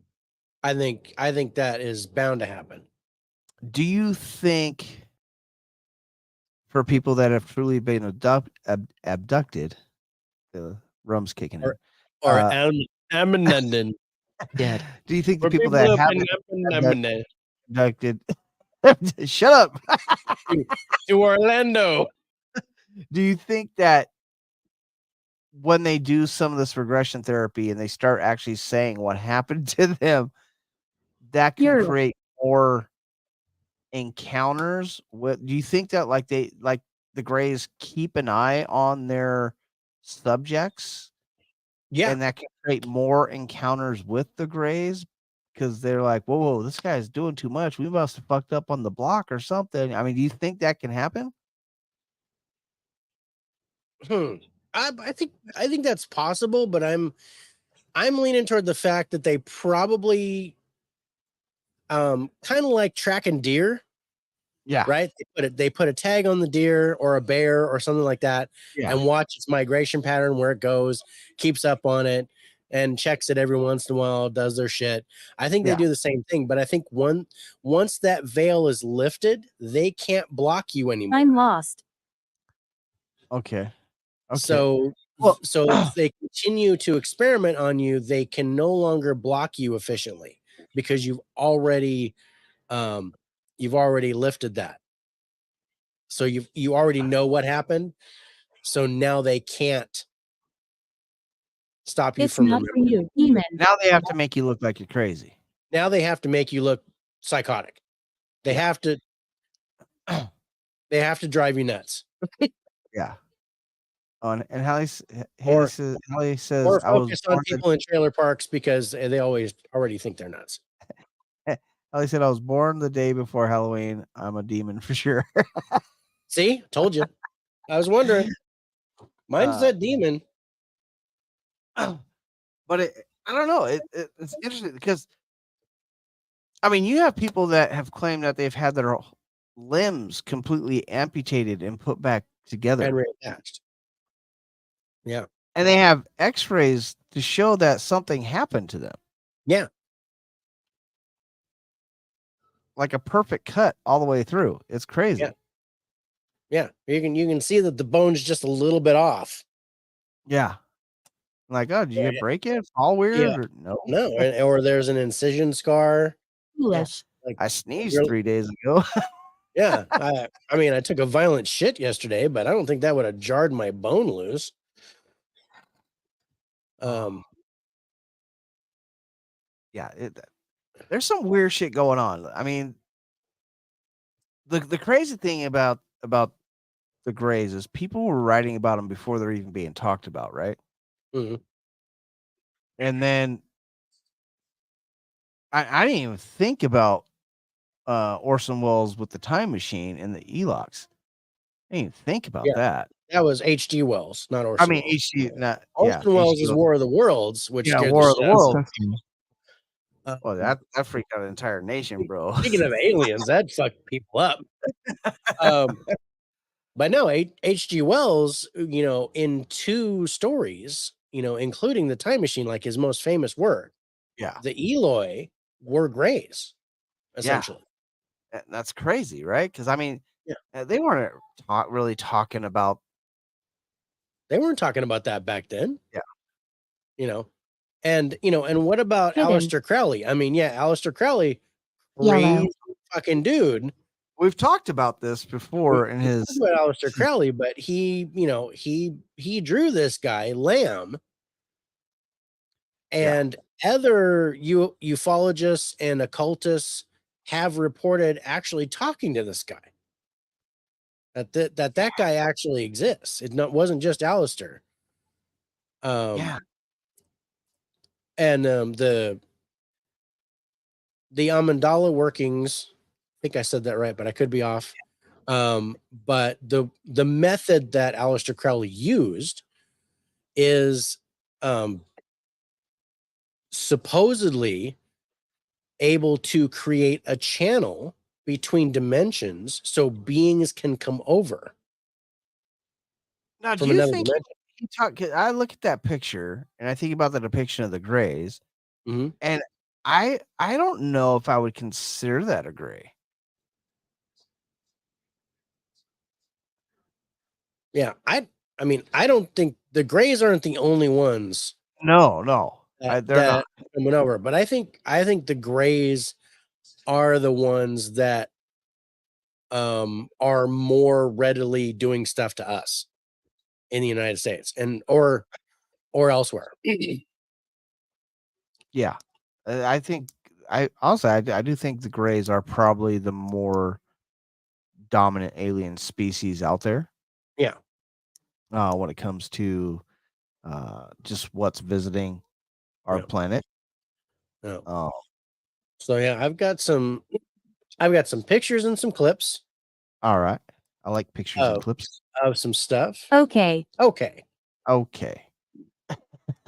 [SPEAKER 1] I think that is bound to happen.
[SPEAKER 2] Do you think for people that have truly been abducted, the rum's kicking in,
[SPEAKER 1] or London
[SPEAKER 3] dead?
[SPEAKER 2] Do you think the people that have been abducted shut up
[SPEAKER 1] to Orlando?
[SPEAKER 2] Do you think that when they do some of this regression therapy and they start actually saying what happened to them, that can create more encounters? What do you think that the Greys keep an eye on their subjects?
[SPEAKER 1] Yeah.
[SPEAKER 2] And that can create more encounters with the Greys because they're like, whoa, this guy's doing too much. We must have fucked up on the block or something. I mean, do you think that can happen?
[SPEAKER 1] I think that's possible, but I'm leaning toward the fact that they probably kind of like tracking deer.
[SPEAKER 2] Yeah.
[SPEAKER 1] Right. They put a tag on the deer or a bear or something like that, and watch its migration pattern, where it goes, keeps up on it, and checks it every once in a while, does their shit. I think they do the same thing, but I think once that veil is lifted, they can't block you anymore.
[SPEAKER 4] I'm lost.
[SPEAKER 2] Okay.
[SPEAKER 1] So if they continue to experiment on you, they can no longer block you efficiently because you've already lifted that. So you already know what happened. So now they can't stop you from remembering.
[SPEAKER 4] You, demon.
[SPEAKER 2] Now they have to make you look like you're crazy.
[SPEAKER 1] Now they have to make you look psychotic. They have to drive you nuts.
[SPEAKER 2] Yeah. And Hallie,
[SPEAKER 1] Or
[SPEAKER 2] Hallie says,
[SPEAKER 1] or
[SPEAKER 2] I was
[SPEAKER 1] focus on
[SPEAKER 2] born.
[SPEAKER 1] people in trailer parks because they always already think they're nuts.
[SPEAKER 2] Hallie said, I was born the day before Halloween. I'm a demon for sure.
[SPEAKER 1] See, told you. I was wondering. Mine said demon.
[SPEAKER 2] But I don't know. It's interesting because I mean, you have people that have claimed that they've had their limbs completely amputated and put back together,
[SPEAKER 1] And reattached. Yeah.
[SPEAKER 2] and they have X-rays to show that something happened to them,
[SPEAKER 1] Yeah.
[SPEAKER 2] like a perfect cut all the way through. It's crazy.
[SPEAKER 1] Yeah. Yeah. You can see that the bone's just a little bit off.
[SPEAKER 2] Yeah. Like, oh, did you
[SPEAKER 1] Yeah.
[SPEAKER 2] get break it? All weird?
[SPEAKER 1] Yeah.
[SPEAKER 2] Or, no.
[SPEAKER 1] No, or there's an incision scar.
[SPEAKER 4] Yes.
[SPEAKER 1] Like
[SPEAKER 2] I sneezed
[SPEAKER 1] you're-
[SPEAKER 2] 3 days ago.
[SPEAKER 1] yeah. I mean, I took a violent shit yesterday, but I don't think that would have jarred my bone loose.
[SPEAKER 2] Yeah, there's some weird shit going on. I mean, the crazy thing about the Greys is people were writing about them before they're even being talked about, right?
[SPEAKER 1] Mhm.
[SPEAKER 2] And then I didn't even think about Orson Welles with the time machine and the Elox. I didn't even think about
[SPEAKER 1] Yeah.
[SPEAKER 2] that.
[SPEAKER 1] That was H.G. Wells, not
[SPEAKER 2] I
[SPEAKER 1] Orson
[SPEAKER 2] mean,
[SPEAKER 1] Welles.
[SPEAKER 2] HG, not
[SPEAKER 1] Orson Welles
[SPEAKER 2] HG
[SPEAKER 1] is War of the Worlds, which
[SPEAKER 2] Yeah,
[SPEAKER 1] scared
[SPEAKER 2] War
[SPEAKER 1] the
[SPEAKER 2] of the
[SPEAKER 1] shit out of
[SPEAKER 2] Worlds.
[SPEAKER 3] Something.
[SPEAKER 2] Well, that freaked out an entire nation, bro.
[SPEAKER 1] Speaking of aliens, that fucked people up. But no, H.G. Wells, in 2 stories, including the time machine, like his most famous work,
[SPEAKER 2] Yeah,
[SPEAKER 1] the Eloi were Greys,
[SPEAKER 2] yeah,
[SPEAKER 1] essentially.
[SPEAKER 2] that's crazy, right? Because I mean,
[SPEAKER 1] Yeah.
[SPEAKER 2] they weren't really talking about.
[SPEAKER 1] They weren't talking about that back then.
[SPEAKER 2] Yeah.
[SPEAKER 1] And what about
[SPEAKER 4] Hidden.
[SPEAKER 1] Aleister Crowley? I mean, yeah, Aleister Crowley,
[SPEAKER 4] Yellow.
[SPEAKER 1] crazy fucking dude.
[SPEAKER 2] We've talked about this before in
[SPEAKER 1] We
[SPEAKER 2] his.
[SPEAKER 1] talked about Aleister Crowley, but he drew this guy, Lamb, and other ufologists and occultists have reported actually talking to this guy. That guy actually exists. Wasn't just Aleister.
[SPEAKER 2] Yeah.
[SPEAKER 1] And the Amandala workings, I think I said that right, but I could be off. But the method that Aleister Crowley used is supposedly able to create a channel between dimensions so beings can come over
[SPEAKER 2] Now, do
[SPEAKER 1] from
[SPEAKER 2] you
[SPEAKER 1] another
[SPEAKER 2] think
[SPEAKER 1] dimension.
[SPEAKER 2] he talked? 'Cause I look at that picture and I think about the depiction of the Greys,
[SPEAKER 1] Mhm.
[SPEAKER 2] and I don't know if I would consider that a Grey.
[SPEAKER 1] Yeah, I mean, I don't think the Greys aren't the only ones
[SPEAKER 2] No,
[SPEAKER 1] that
[SPEAKER 2] they're not.
[SPEAKER 1] coming over, but I think the Greys are the ones that are more readily doing stuff to us in the United States and or elsewhere.
[SPEAKER 2] Yeah, I think I also I do think the Greys are probably the more dominant alien species out there.
[SPEAKER 1] Yeah.
[SPEAKER 2] When it comes to just what's visiting our
[SPEAKER 1] Yeah.
[SPEAKER 2] planet.
[SPEAKER 1] Yeah.
[SPEAKER 2] Oh,
[SPEAKER 1] So yeah, I've got some pictures and some clips
[SPEAKER 2] all right. I like pictures and
[SPEAKER 1] of
[SPEAKER 2] clips.
[SPEAKER 1] some stuff.
[SPEAKER 4] Okay.
[SPEAKER 1] Okay.
[SPEAKER 2] Okay.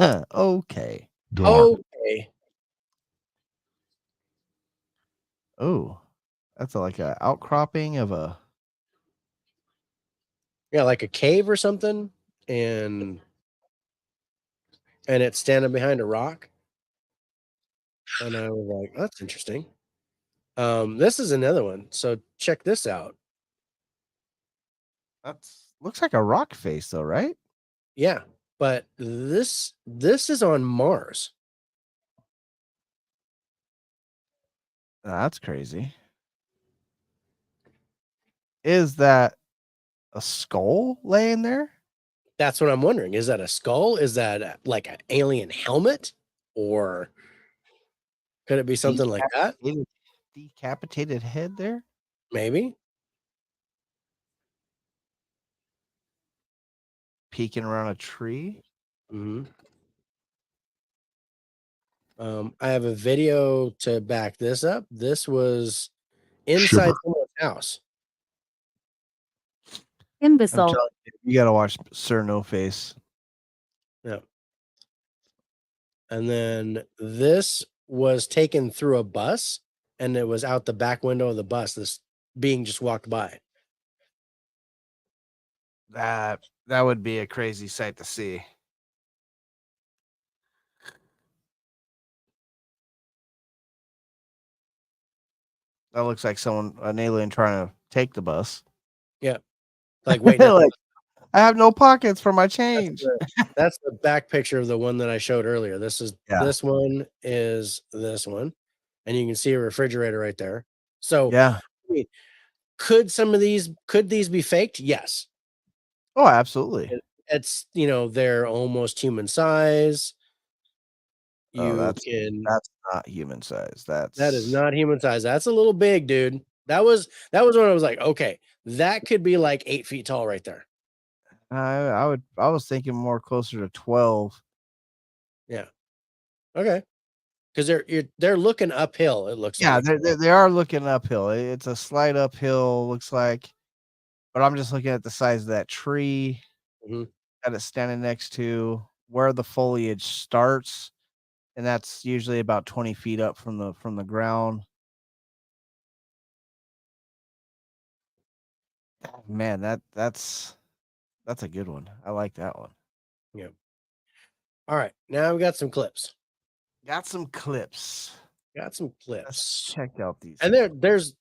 [SPEAKER 2] Okay.
[SPEAKER 1] Okay.
[SPEAKER 2] Oh, that's like a outcropping of a.
[SPEAKER 1] Yeah, like a cave or something, and it's standing behind a rock. And I was like, that's interesting. This is another one. So check this out.
[SPEAKER 2] That's looks like a rock face, though, right?
[SPEAKER 1] Yeah, but this is on Mars.
[SPEAKER 2] That's crazy. Is that a skull laying there?
[SPEAKER 1] That's what I'm wondering. Is that a skull? Is that like an alien helmet? Or could it be something like that?
[SPEAKER 2] Decapitated head there?
[SPEAKER 1] Maybe.
[SPEAKER 2] peeking around a tree.
[SPEAKER 1] Mm-hmm. I have a video to back this up. This was inside someone's house.
[SPEAKER 2] I'm
[SPEAKER 4] Imbecile.
[SPEAKER 2] telling you, you gotta watch Sir No Face.
[SPEAKER 1] Yeah. And then this was taken through a bus, and it was out the back window of the bus. This being just walked by.
[SPEAKER 2] That would be a crazy sight to see. That looks like an alien trying to take the bus.
[SPEAKER 1] Yeah. Like, wait, no,
[SPEAKER 2] Like, I have no pockets for my
[SPEAKER 1] that's
[SPEAKER 2] change.
[SPEAKER 1] that's the back picture of the one that I showed earlier. This is this one is this one, and you can see a refrigerator right there. So,
[SPEAKER 2] Yeah.
[SPEAKER 1] I mean, could these be faked? Yes.
[SPEAKER 2] Oh, absolutely.
[SPEAKER 1] It's they're almost human size.
[SPEAKER 2] Oh,
[SPEAKER 1] That's
[SPEAKER 2] not human size.
[SPEAKER 1] that is
[SPEAKER 2] That's
[SPEAKER 1] not human size. That's a little big, dude. That was when I was like, okay, that could be like 8 feet tall right there.
[SPEAKER 2] I was thinking more closer to 12.
[SPEAKER 1] Yeah. Okay. Because they're looking uphill. It looks
[SPEAKER 2] Yeah,
[SPEAKER 1] like.
[SPEAKER 2] they are looking uphill. It's a slight uphill, looks like. But I'm just looking at the size of that tree
[SPEAKER 1] Mhm.
[SPEAKER 2] that it's standing next to, where the foliage starts, and that's usually about 20 feet up from the ground. Man, that's a good one. I like that one.
[SPEAKER 1] Yeah. All right. Now we got some clips.
[SPEAKER 2] Got some clips.
[SPEAKER 1] Got some
[SPEAKER 2] Let's
[SPEAKER 1] clips.
[SPEAKER 2] check out these.
[SPEAKER 1] And there's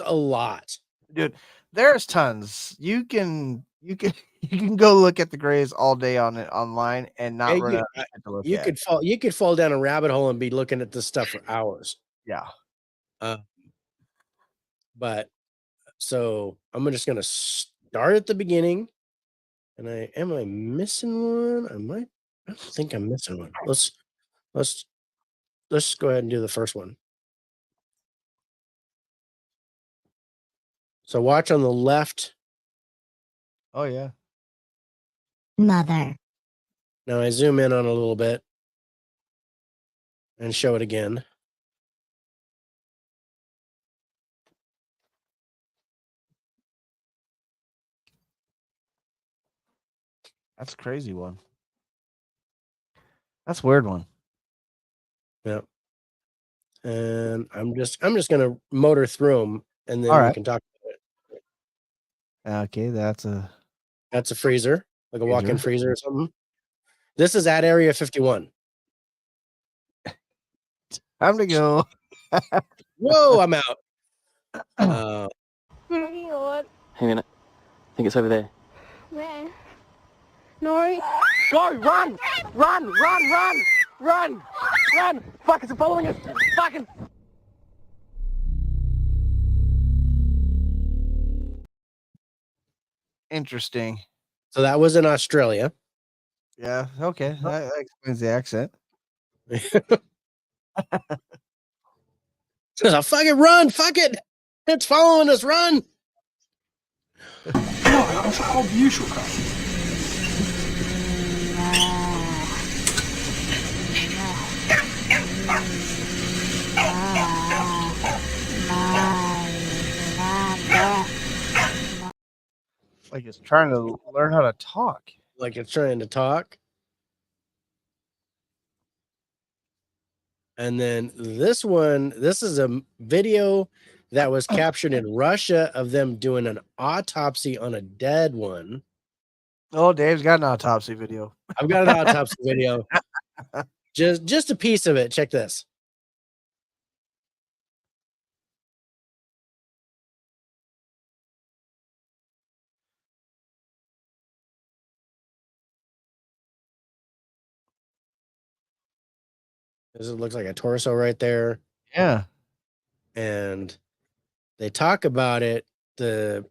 [SPEAKER 1] a lot.
[SPEAKER 2] Dude, there's tons. You can you can go look at the grays all day on it online and not
[SPEAKER 1] Yeah,
[SPEAKER 2] run out of shit to look at.
[SPEAKER 1] you could fall down a rabbit hole and be looking at this stuff for hours.
[SPEAKER 2] Yeah.
[SPEAKER 1] But so I'm just gonna start at the beginning. And am I missing one? I don't think I'm missing one. Let's go ahead and do the first one. So watch on the left.
[SPEAKER 2] Oh yeah.
[SPEAKER 4] Mother.
[SPEAKER 1] Now I zoom in on a little bit and show it again.
[SPEAKER 2] That's a crazy one. That's a weird one.
[SPEAKER 1] Yeah. And I'm just gonna motor through them, and then
[SPEAKER 2] All
[SPEAKER 1] we
[SPEAKER 2] right.
[SPEAKER 1] can talk about it.
[SPEAKER 2] Okay, that's
[SPEAKER 1] That's a freezer, like a walk-in
[SPEAKER 2] Freezer.
[SPEAKER 1] freezer or something. This is at Area 51.
[SPEAKER 2] time to go.
[SPEAKER 1] Whoa, I'm out.
[SPEAKER 5] Hang on. I think it's over there.
[SPEAKER 6] Where? No.
[SPEAKER 5] Go! Run! Run! Run! Run! Run! Run! Fuck, it's following us! Fucking...
[SPEAKER 2] Interesting.
[SPEAKER 1] So that was in Australia.
[SPEAKER 2] Yeah, okay. That explains the accent.
[SPEAKER 1] Says, "I'll fucking run! Fuck it! It's following us! Run!"
[SPEAKER 2] Like it's trying to learn how to talk.
[SPEAKER 1] Like it's trying to talk. And then this is a video that was captured in Russia of them doing an autopsy on a dead one.
[SPEAKER 2] Oh, Dave's got an autopsy video.
[SPEAKER 1] I've got an autopsy video. Just a piece of it. Check this. This looks like a torso right there.
[SPEAKER 2] Yeah.
[SPEAKER 1] And they talk about it, that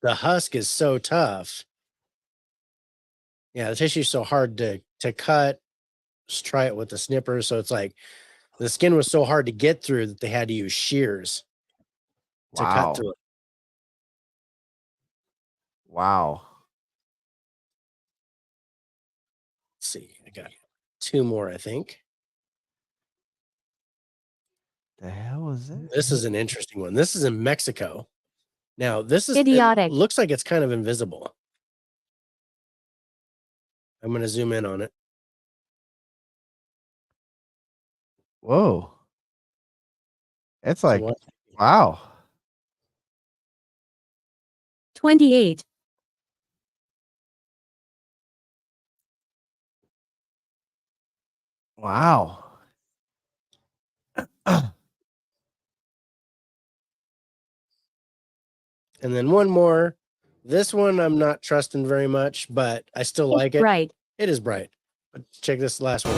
[SPEAKER 1] the husk is so tough. Yeah, the tissue is so hard to cut. Just try it with the snipper. So it's like the skin was so hard to get through that they had to use shears to cut through it.
[SPEAKER 2] Wow.
[SPEAKER 1] Let's see. I got 2 more, I think.
[SPEAKER 2] The hell was that?
[SPEAKER 1] This is an interesting one. This is in Mexico. Now, this is
[SPEAKER 6] Idiotic.
[SPEAKER 1] It looks like it's kind of invisible. I'm going to zoom in on it.
[SPEAKER 2] Whoa. It's
[SPEAKER 1] So
[SPEAKER 2] like,
[SPEAKER 1] what-
[SPEAKER 2] wow.
[SPEAKER 6] 28.
[SPEAKER 2] Wow.
[SPEAKER 1] And then one more. This one I'm not trusting very much, but I still like it.
[SPEAKER 6] Right.
[SPEAKER 1] It is bright. But check this last one.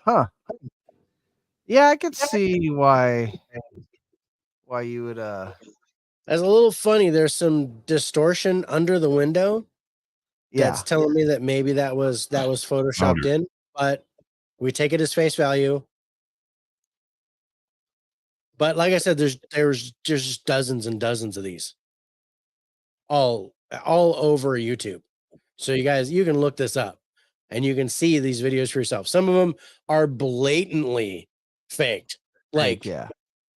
[SPEAKER 2] Huh. Yeah, I could see why you would
[SPEAKER 1] That's a little funny. There's some distortion under the window.
[SPEAKER 2] yeah.
[SPEAKER 1] That's telling me that maybe that was photoshopped in, but we take it as face value. But like I said, there's just dozens and dozens of these all over YouTube. So you guys, you can look this up and you can see these videos for yourself. Some of them are blatantly faked.
[SPEAKER 2] Fake, yeah.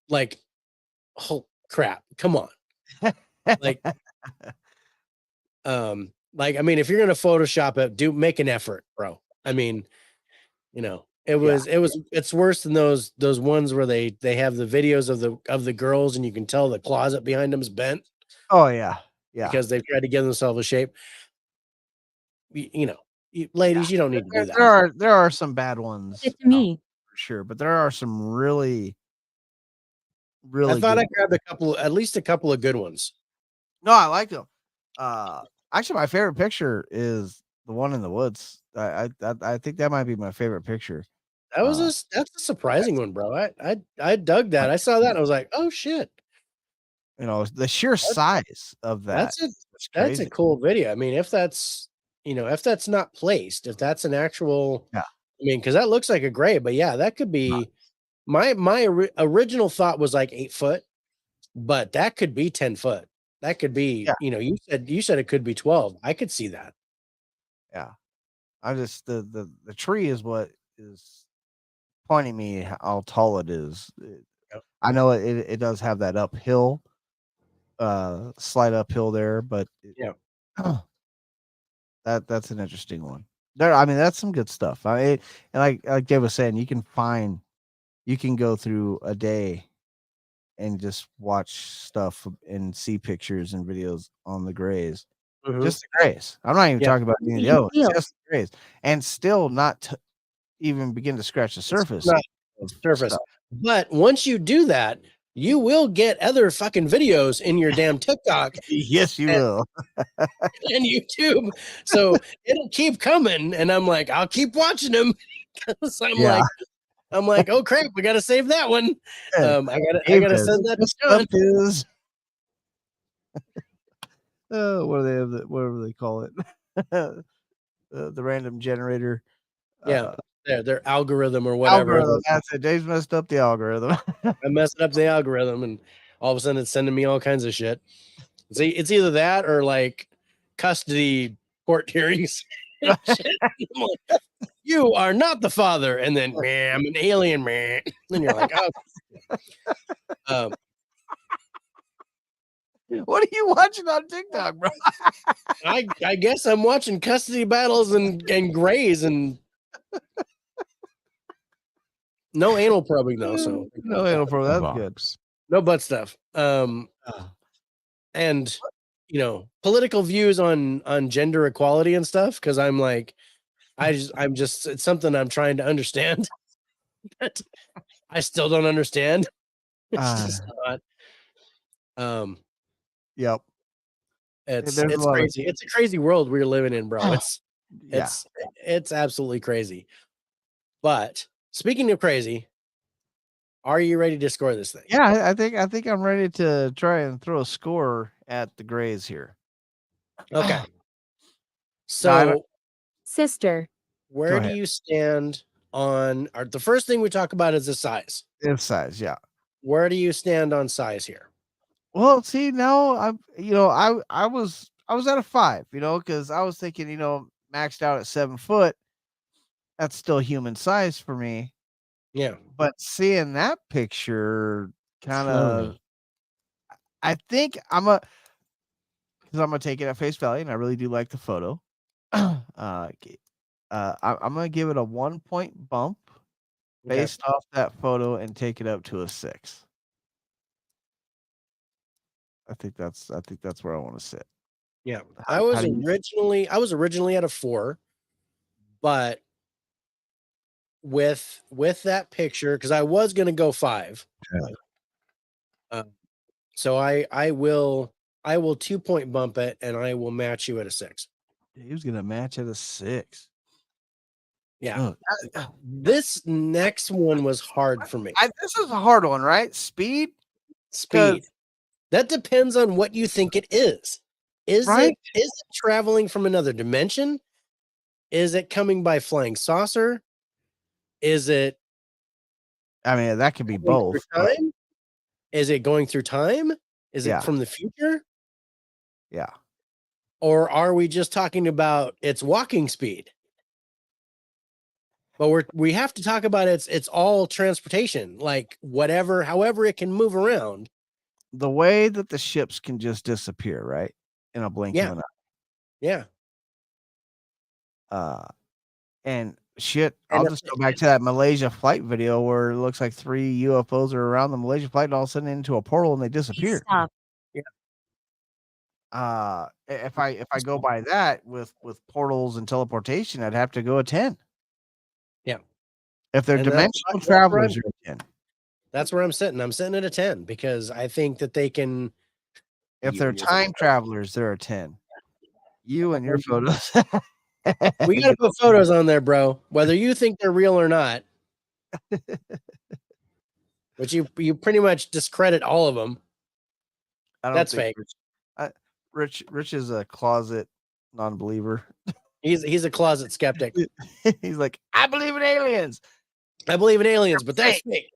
[SPEAKER 1] Like, oh crap, come on. Like, I mean, if you're gonna Photoshop it, make an effort, bro. I mean, you know, it's worse than those ones where they have the videos of the girls and you can tell the closet behind them is bent
[SPEAKER 2] Oh yeah. Yeah.
[SPEAKER 1] because they've tried to give themselves a shape. You know, ladies, you don't need to do that.
[SPEAKER 2] There are some bad ones
[SPEAKER 6] It to me.
[SPEAKER 2] for sure, but there are some really
[SPEAKER 1] I thought
[SPEAKER 2] good
[SPEAKER 1] I grabbed at least a couple of good ones.
[SPEAKER 2] No, I like them. Actually, my favorite picture is the one in the woods. I think that might be my favorite picture.
[SPEAKER 1] That's a surprising one, bro. I dug that. I saw that and I was like, oh shit.
[SPEAKER 2] You know, the sheer size of that.
[SPEAKER 1] That's a cool video. I mean, if that's not placed, if that's an actual,
[SPEAKER 2] yeah.
[SPEAKER 1] I mean, because that looks like a gray, but yeah, that could be. My original thought was like 8 foot, but that could be 10 foot. That could be, you said it could be 12. I could see that.
[SPEAKER 2] Yeah. I just the tree is what is pointing me how tall it is. I know it does have that uphill, slight uphill there, but that's an interesting one. I mean, that's some good stuff. And like Dave was saying, you can go through a day and just watch stuff and see pictures and videos on the grays.
[SPEAKER 1] Mhm.
[SPEAKER 2] Just the grays. I'm not even talking about anything else.
[SPEAKER 6] Yeah.
[SPEAKER 2] Just the grays, and still not even begin to scratch the surface.
[SPEAKER 1] Not surface.
[SPEAKER 2] stuff.
[SPEAKER 1] But once you do that, you will get other fucking videos in your damn TikTok
[SPEAKER 2] Yes, you will.
[SPEAKER 1] and YouTube. So it'll keep coming, and I'm like, I'll keep watching them because I'm like, oh crap, we gotta save that one. I gotta send that to John.
[SPEAKER 2] Is whatever they call it, the random generator.
[SPEAKER 1] Yeah, their algorithm or whatever.
[SPEAKER 2] Algorithm. That's it. Dave's messed up the algorithm.
[SPEAKER 1] I messed up the algorithm, and all of a sudden it's sending me all kinds of shit. See, it's either that or like custody court hearings. I'm like, you are not the father, and then man, I'm an alien, man. And you're like, oh.
[SPEAKER 2] What are you watching on TikTok, bro?
[SPEAKER 1] I guess I'm watching custody battles and grays and no anal probing though. So
[SPEAKER 2] No anal probing. That's good.
[SPEAKER 1] No butt stuff. And political views on gender equality and stuff. Because I'm like, it's something I'm trying to understand. But I still don't understand. It's just not.
[SPEAKER 2] Yep.
[SPEAKER 1] It's crazy. It's a crazy world we're living in, bro. It's absolutely crazy. But speaking of crazy, are you ready to score this thing?
[SPEAKER 2] Yeah, I think I'm ready to try and throw a score at the grays here.
[SPEAKER 1] Okay.
[SPEAKER 2] No, I don't-
[SPEAKER 1] So
[SPEAKER 6] sister,
[SPEAKER 1] where do
[SPEAKER 2] ahead.
[SPEAKER 1] you stand on the first thing we talk about is the size.
[SPEAKER 2] If size, yeah.
[SPEAKER 1] Where do you stand on size here?
[SPEAKER 2] Well, see, now I was at a 5, because I was thinking, maxed out at 7 foot. That's still human size for me.
[SPEAKER 1] Yeah.
[SPEAKER 2] But seeing that picture, kind of,
[SPEAKER 3] Slowly.
[SPEAKER 2] I think because I'm gonna take it at face value, and I really do like the photo. I'm gonna give it a 1 point bump
[SPEAKER 1] Okay.
[SPEAKER 2] based off that photo and take it up to a 6. I think that's where I want to sit.
[SPEAKER 1] Yeah.
[SPEAKER 2] How do you?
[SPEAKER 1] I was originally at a 4, but with that picture, because I was gonna go 5.
[SPEAKER 2] Yeah.
[SPEAKER 1] So I will 2-point bump it and I will match you at a 6.
[SPEAKER 2] He was gonna match at a 6.
[SPEAKER 1] Yeah.
[SPEAKER 2] Ugh.
[SPEAKER 1] This next one was hard for me.
[SPEAKER 2] This is a hard one, right? Speed,
[SPEAKER 1] Speed. That depends on what you think it is.
[SPEAKER 2] Right?
[SPEAKER 1] Is it traveling from another dimension? Is it coming by flying saucer? Is it
[SPEAKER 2] I mean, that could be
[SPEAKER 1] going
[SPEAKER 2] both.
[SPEAKER 1] through time? Is it going through time? Is
[SPEAKER 2] Yeah.
[SPEAKER 1] it from the future?
[SPEAKER 2] Yeah.
[SPEAKER 1] Or are we just talking about its walking speed? But we have to talk about it's all transportation, like however it can move around.
[SPEAKER 2] The way that the ships can just disappear, right? In a blink
[SPEAKER 1] Yeah.
[SPEAKER 2] of an
[SPEAKER 1] Yeah.
[SPEAKER 2] eye. And shit,
[SPEAKER 1] And
[SPEAKER 2] I'll just go back to that Malaysia flight video where it looks like 3 UFOs are around the Malaysia flight and all of a sudden into a portal and they disappear.
[SPEAKER 6] stop,
[SPEAKER 2] If I go by that with portals and teleportation, I'd have to go a 10.
[SPEAKER 1] Yeah.
[SPEAKER 2] If they're
[SPEAKER 1] And
[SPEAKER 2] dimensional
[SPEAKER 1] that's where
[SPEAKER 2] travelers, you're a 10.
[SPEAKER 1] That's where I'm sitting. I'm sitting at a 10 because I think that they can.
[SPEAKER 2] If
[SPEAKER 1] You
[SPEAKER 2] they're
[SPEAKER 1] and your
[SPEAKER 2] time
[SPEAKER 1] photos.
[SPEAKER 2] travelers, they're a 10. You and your photos.
[SPEAKER 1] We got to put photos on there, bro. Whether you think they're real or not. Which you pretty much discredit all of them.
[SPEAKER 2] I don't
[SPEAKER 1] That's
[SPEAKER 2] think
[SPEAKER 1] fake.
[SPEAKER 2] Rich is a closet non-believer.
[SPEAKER 1] He's a closet skeptic.
[SPEAKER 2] He's like, I believe in aliens.
[SPEAKER 1] I believe in aliens, but that's fake.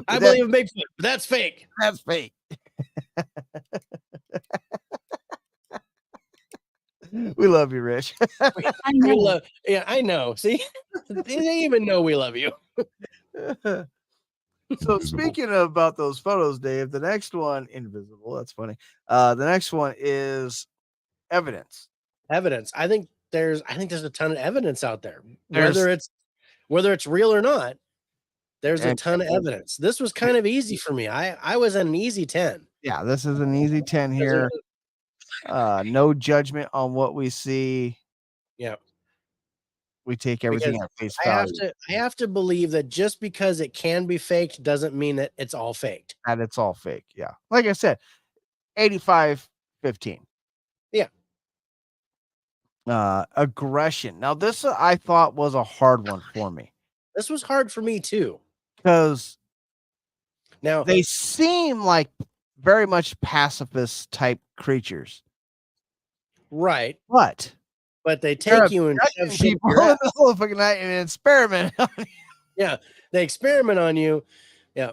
[SPEAKER 1] I believe in Bigfoot, but that's fake.
[SPEAKER 2] That's fake. We love you, Rich.
[SPEAKER 6] I know.
[SPEAKER 1] Yeah, I know. See, they even know we love you.
[SPEAKER 2] So speaking about those photos, Dave, the next one, invisible. That's funny. The next one is evidence.
[SPEAKER 1] Evidence. I think there's a ton of evidence out there.
[SPEAKER 2] There's-
[SPEAKER 1] Whether it's real or not, there's a
[SPEAKER 2] And-
[SPEAKER 1] ton of evidence. This was kind of easy for me. I was at an easy 10.
[SPEAKER 2] Yeah, this is an easy 10 here. No judgment on what we see.
[SPEAKER 1] Yeah.
[SPEAKER 2] We take everything at face
[SPEAKER 1] I
[SPEAKER 2] value.
[SPEAKER 1] have to believe that just because it can be faked doesn't mean that it's all faked.
[SPEAKER 2] And it's all fake. Yeah. Like I said, 85-15.
[SPEAKER 1] Yeah.
[SPEAKER 2] Aggression. Now, this I thought was a hard one for me
[SPEAKER 1] This was hard for me too.
[SPEAKER 2] because
[SPEAKER 1] Now
[SPEAKER 2] they seem like very much pacifist type creatures,
[SPEAKER 1] right,
[SPEAKER 2] but
[SPEAKER 1] but they
[SPEAKER 2] they're
[SPEAKER 1] take you and shove
[SPEAKER 2] abducting
[SPEAKER 1] shit
[SPEAKER 2] people
[SPEAKER 1] up your
[SPEAKER 2] in
[SPEAKER 1] ass.
[SPEAKER 2] the whole fucking night and experiment.
[SPEAKER 1] Yeah, they experiment on you. Yeah,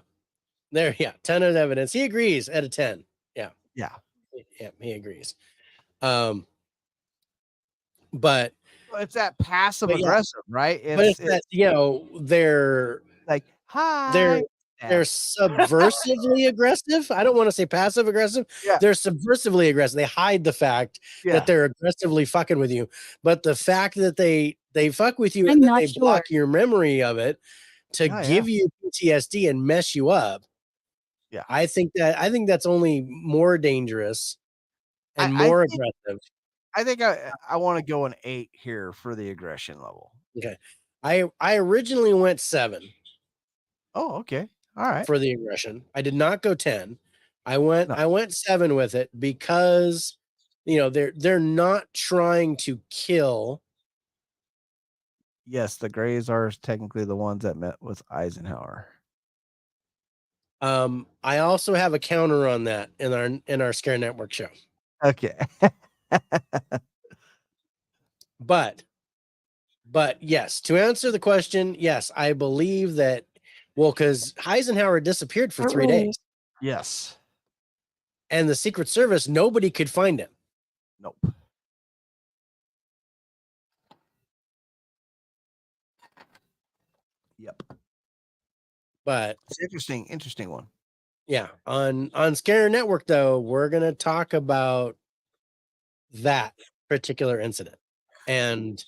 [SPEAKER 1] there. Yeah, ton of evidence. He agrees at a 10. Yeah,
[SPEAKER 2] Yeah.
[SPEAKER 1] He agrees. But
[SPEAKER 2] It's that passive
[SPEAKER 1] But yeah.
[SPEAKER 2] aggressive, right?
[SPEAKER 1] it's that they're
[SPEAKER 2] like, hi.
[SPEAKER 1] they're
[SPEAKER 2] Yeah.
[SPEAKER 1] they're subversively aggressive. I don't want to say passive aggressive.
[SPEAKER 2] Yeah.
[SPEAKER 1] They're subversively aggressive. They hide the fact
[SPEAKER 2] Yeah.
[SPEAKER 1] that they're aggressively fucking with you, but the fact that they fuck with you
[SPEAKER 6] I'm
[SPEAKER 1] and then
[SPEAKER 6] not
[SPEAKER 1] they block your memory of it to
[SPEAKER 2] Yeah,
[SPEAKER 1] give you PTSD and mess you up.
[SPEAKER 2] Yeah.
[SPEAKER 1] I think that's only more dangerous and
[SPEAKER 2] I
[SPEAKER 1] more
[SPEAKER 2] think-
[SPEAKER 1] aggressive.
[SPEAKER 2] I think I want to go an 8 here for the aggression level.
[SPEAKER 1] Okay. I originally went 7
[SPEAKER 2] Oh, okay. All right.
[SPEAKER 1] for the aggression. I did not go 10. I went 7 with it because they're not trying to kill.
[SPEAKER 2] Yes, the Greys are technically the ones that met with Eisenhower.
[SPEAKER 1] I also have a counter on that in our Scare Network show.
[SPEAKER 2] Okay.
[SPEAKER 1] But yes, to answer the question, yes, I believe that. Well, because Eisenhower disappeared for 3 days,
[SPEAKER 2] Yes.
[SPEAKER 1] and the Secret Service, nobody could find him.
[SPEAKER 2] Nope. Yep.
[SPEAKER 1] But
[SPEAKER 2] It's interesting one.
[SPEAKER 1] yeah, on Scare Network though, we're gonna talk about that particular incident and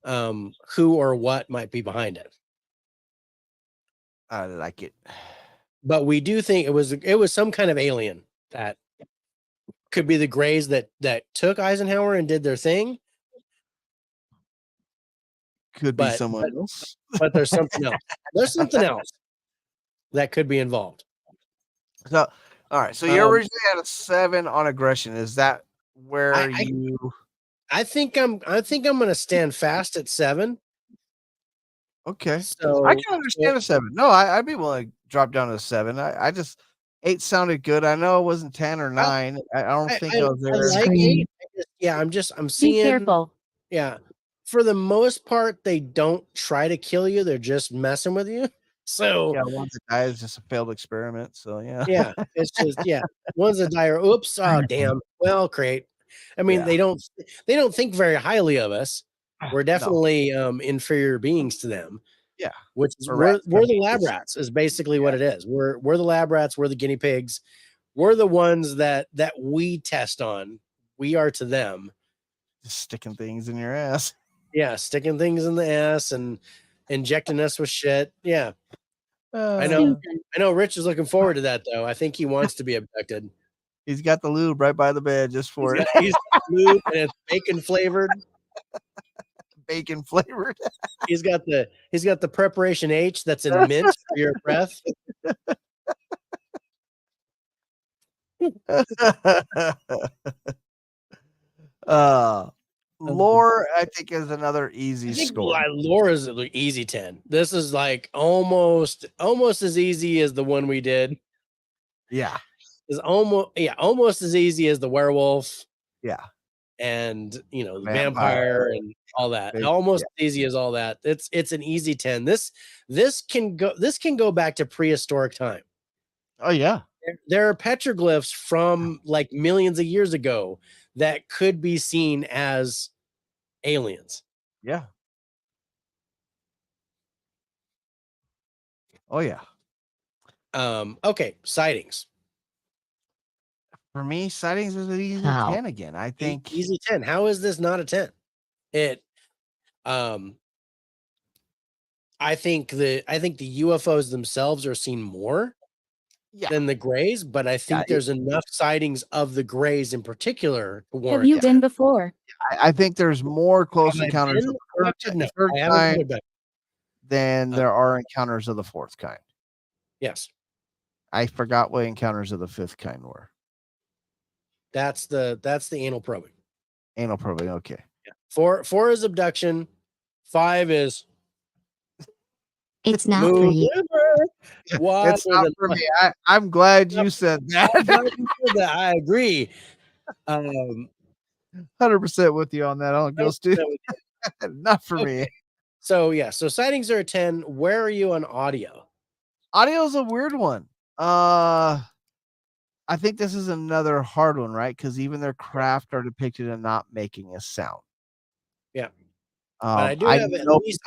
[SPEAKER 1] who or what might be behind it.
[SPEAKER 2] I like it.
[SPEAKER 1] But we do think it was some kind of alien that could be the Greys that took Eisenhower and did their thing.
[SPEAKER 2] Could be someone else.
[SPEAKER 1] But there's something else. There's something else that could be involved.
[SPEAKER 2] So, all right. So you're originally at a 7 on aggression. Is that where you?
[SPEAKER 1] I think I'm going to stand fast at 7.
[SPEAKER 2] Okay.
[SPEAKER 1] So
[SPEAKER 2] I can understand a 7. No, I'd be willing to drop down to a 7. I just 8 sounded good. I know it wasn't 10 or 9. I don't think I was there.
[SPEAKER 1] I like 8. I'm seeing.
[SPEAKER 6] Be careful.
[SPEAKER 1] Yeah. For the most part, they don't try to kill you. They're just messing with you. So
[SPEAKER 2] yeah, one that dies is just a failed experiment. So yeah.
[SPEAKER 1] Yeah, it's just one's a dire. Oops! Oh damn. Well, great. I mean, they don't think very highly of us. We're definitely inferior beings to them.
[SPEAKER 2] Yeah,
[SPEAKER 1] which is we're the lab rats is basically what it is. We're the lab rats. We're the guinea pigs. We're the ones that we test on. We are to them.
[SPEAKER 2] Just sticking things in your ass.
[SPEAKER 1] Yeah, sticking things in the ass and injecting us with shit. Yeah. I know Rich is looking forward to that though. I think he wants to be abducted.
[SPEAKER 2] He's got the lube right by the bed just for it.
[SPEAKER 1] He's got lube and it's bacon flavored.
[SPEAKER 2] Bacon flavored.
[SPEAKER 1] He's got the preparation H that's in mint for your breath.
[SPEAKER 2] Lore, I think, is another easy score.
[SPEAKER 1] Lore is an easy 10. This is like almost as easy as the one we did.
[SPEAKER 2] Yeah.
[SPEAKER 1] It's almost as easy as the werewolf.
[SPEAKER 2] Yeah.
[SPEAKER 1] And the vampire and all that. Almost as easy as all that. It's an easy 10. This can go back to prehistoric time.
[SPEAKER 2] Oh yeah.
[SPEAKER 1] There are petroglyphs from like millions of years ago that could be seen as aliens.
[SPEAKER 2] Yeah. Oh yeah.
[SPEAKER 1] Okay, sightings.
[SPEAKER 2] For me, sightings is an easy 10 again. I think
[SPEAKER 1] easy 10. How is this not a 10? I think the UFOs themselves are seen more than the Greys, but I think there's enough sightings of the Greys in particular to warrant.
[SPEAKER 6] Have you been before?
[SPEAKER 2] I think there's more close encounters of the third kind than there are encounters of the fourth kind.
[SPEAKER 1] Yes.
[SPEAKER 2] I forgot what encounters of the fifth kind were.
[SPEAKER 1] That's the anal probing.
[SPEAKER 2] Anal probing, okay.
[SPEAKER 1] Yeah. 4 is abduction. 5 is
[SPEAKER 4] it's not for you.
[SPEAKER 2] It's not for me. I'm glad you said that.
[SPEAKER 1] I agree.
[SPEAKER 2] 100% with you on that, on Ghost Dude. Not for me.
[SPEAKER 1] So sightings are a 10. Where are you on audio?
[SPEAKER 2] Audio is a weird one. I think this is another hard one, right? Because even their craft are depicted in not making a sound.
[SPEAKER 1] Yeah. But I do have at least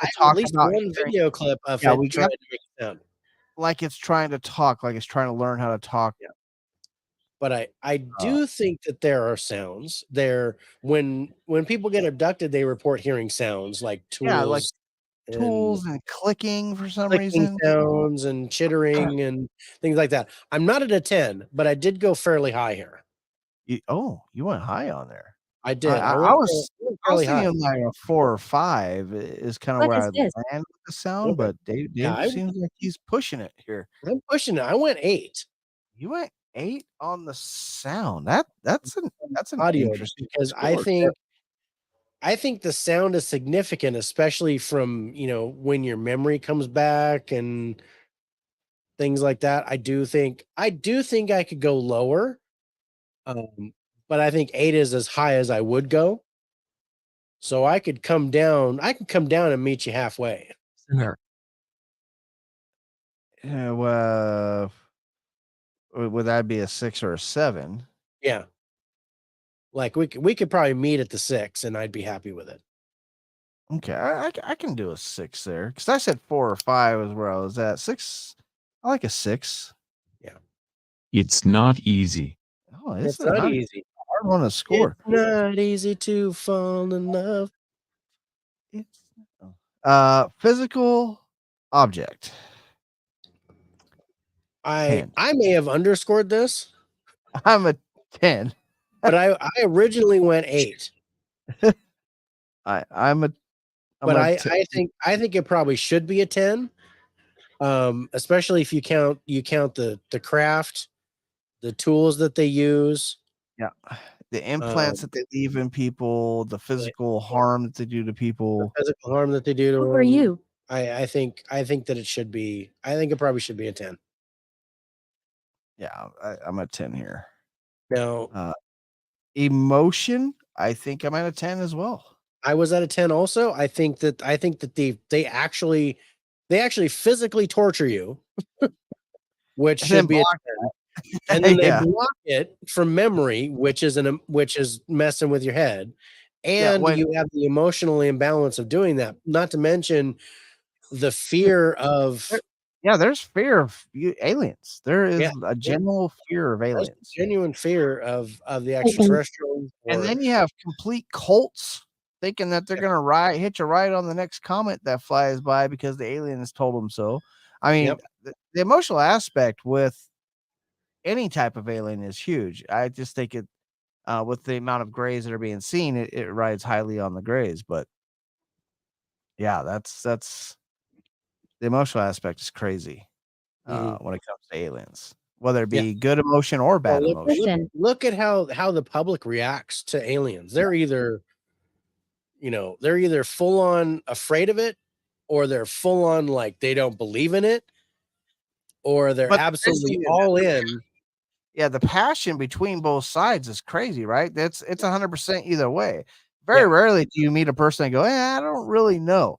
[SPEAKER 1] one video clip of it trying to make a sound.
[SPEAKER 2] Like it's trying to talk, like it's trying to learn how to talk.
[SPEAKER 1] Yeah. But I do think that there are sounds there. When people get abducted, they report hearing sounds like tools.
[SPEAKER 2] Tools and clicking for some reason.
[SPEAKER 1] Sounds and chittering and things like that. I'm not at a 10, but I did go fairly high here.
[SPEAKER 2] You went high on there.
[SPEAKER 1] I did.
[SPEAKER 2] I was thinking like a 4 or 5 is kind of where I land with the sound, but Dave seems like he's pushing it here.
[SPEAKER 1] I'm pushing it. I went 8.
[SPEAKER 2] You went 8 on the sound. That's an
[SPEAKER 1] audio
[SPEAKER 2] interesting
[SPEAKER 1] because
[SPEAKER 2] score.
[SPEAKER 1] I think the sound is significant, especially from when your memory comes back and things like that. I do think I could go lower. But I think 8 is as high as I would go. So I could come down. I can come down and meet you halfway.
[SPEAKER 3] Center.
[SPEAKER 2] Yeah, well, would that be a 6 or a 7?
[SPEAKER 1] Yeah. Like we could probably meet at the 6 and I'd be happy with it.
[SPEAKER 2] Okay, I can do a 6 there because I said 4 or 5 was where I was at. 6, I like a 6.
[SPEAKER 7] It's not easy.
[SPEAKER 2] Oh,
[SPEAKER 1] It's not easy.
[SPEAKER 2] Hard one to score.
[SPEAKER 1] It's not easy to fall in love.
[SPEAKER 2] Physical object.
[SPEAKER 1] I may have underscored this,
[SPEAKER 2] I'm a 10.
[SPEAKER 1] but I originally went 8.
[SPEAKER 2] I
[SPEAKER 1] think it probably should be a 10. Especially if you count the craft, the tools that they use.
[SPEAKER 2] Yeah. The implants that they leave in people, the physical harm that they do to people.
[SPEAKER 1] The physical harm that they do to
[SPEAKER 6] Who are you?
[SPEAKER 1] I think that it should be. I think it probably should be a 10.
[SPEAKER 2] Yeah, I'm a 10 here.
[SPEAKER 1] Now,
[SPEAKER 2] emotion, I think I'm at a 10 as well.
[SPEAKER 1] I was at a 10 also. I think that they actually physically torture you, which should be a 10. And then they block it from memory, which is messing with your head. And you have the emotional imbalance of doing that, not to mention the fear of
[SPEAKER 2] there's fear of aliens. There is a general fear of aliens.
[SPEAKER 1] Genuine fear of the extraterrestrials.
[SPEAKER 2] And then you have complete cults thinking that they're gonna hitch a ride on the next comet that flies by because the aliens told them so. I mean, the emotional aspect with any type of alien is huge. I just think it with the amount of grays that are being seen, it rides highly on the grays. But yeah, that's the emotional aspect is crazy when it comes to aliens, whether it be good emotion or bad emotion.
[SPEAKER 1] Look at how the public reacts to aliens. They're either full on afraid of it, or they're full on like they don't believe in it, or they're absolutely all in.
[SPEAKER 2] Yeah, the passion between both sides is crazy, right? It's 100% either way. Very rarely do you meet a person and go, I don't really know.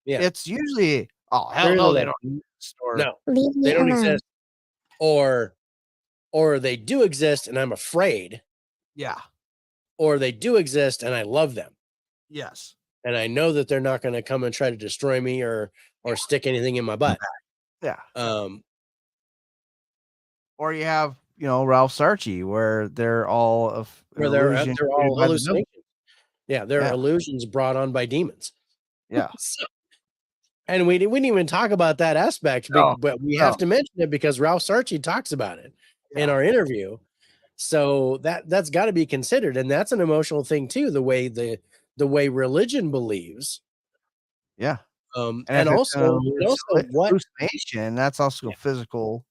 [SPEAKER 2] Yeah, it's usually, oh hell no, they don't exist, or
[SPEAKER 1] no, they don't exist, or they do exist and I'm afraid.
[SPEAKER 2] Yeah,
[SPEAKER 1] or they do exist and I love them.
[SPEAKER 2] Yes,
[SPEAKER 1] and I know that they're not going to come and try to destroy me or stick anything in my butt.
[SPEAKER 2] Yeah.
[SPEAKER 1] Or
[SPEAKER 2] you have Ralph Sarchi, where they're all
[SPEAKER 1] they're all hallucinations. Yeah, they're illusions brought on by demons.
[SPEAKER 2] Yeah.
[SPEAKER 1] And we didn't even talk about that aspect, but we have to mention it because Ralph Sarchi talks about it in our interview. So that's got to be considered, and that's an emotional thing too. The way religion believes.
[SPEAKER 2] Yeah.
[SPEAKER 1] And also what
[SPEAKER 2] hallucination, that's also physical.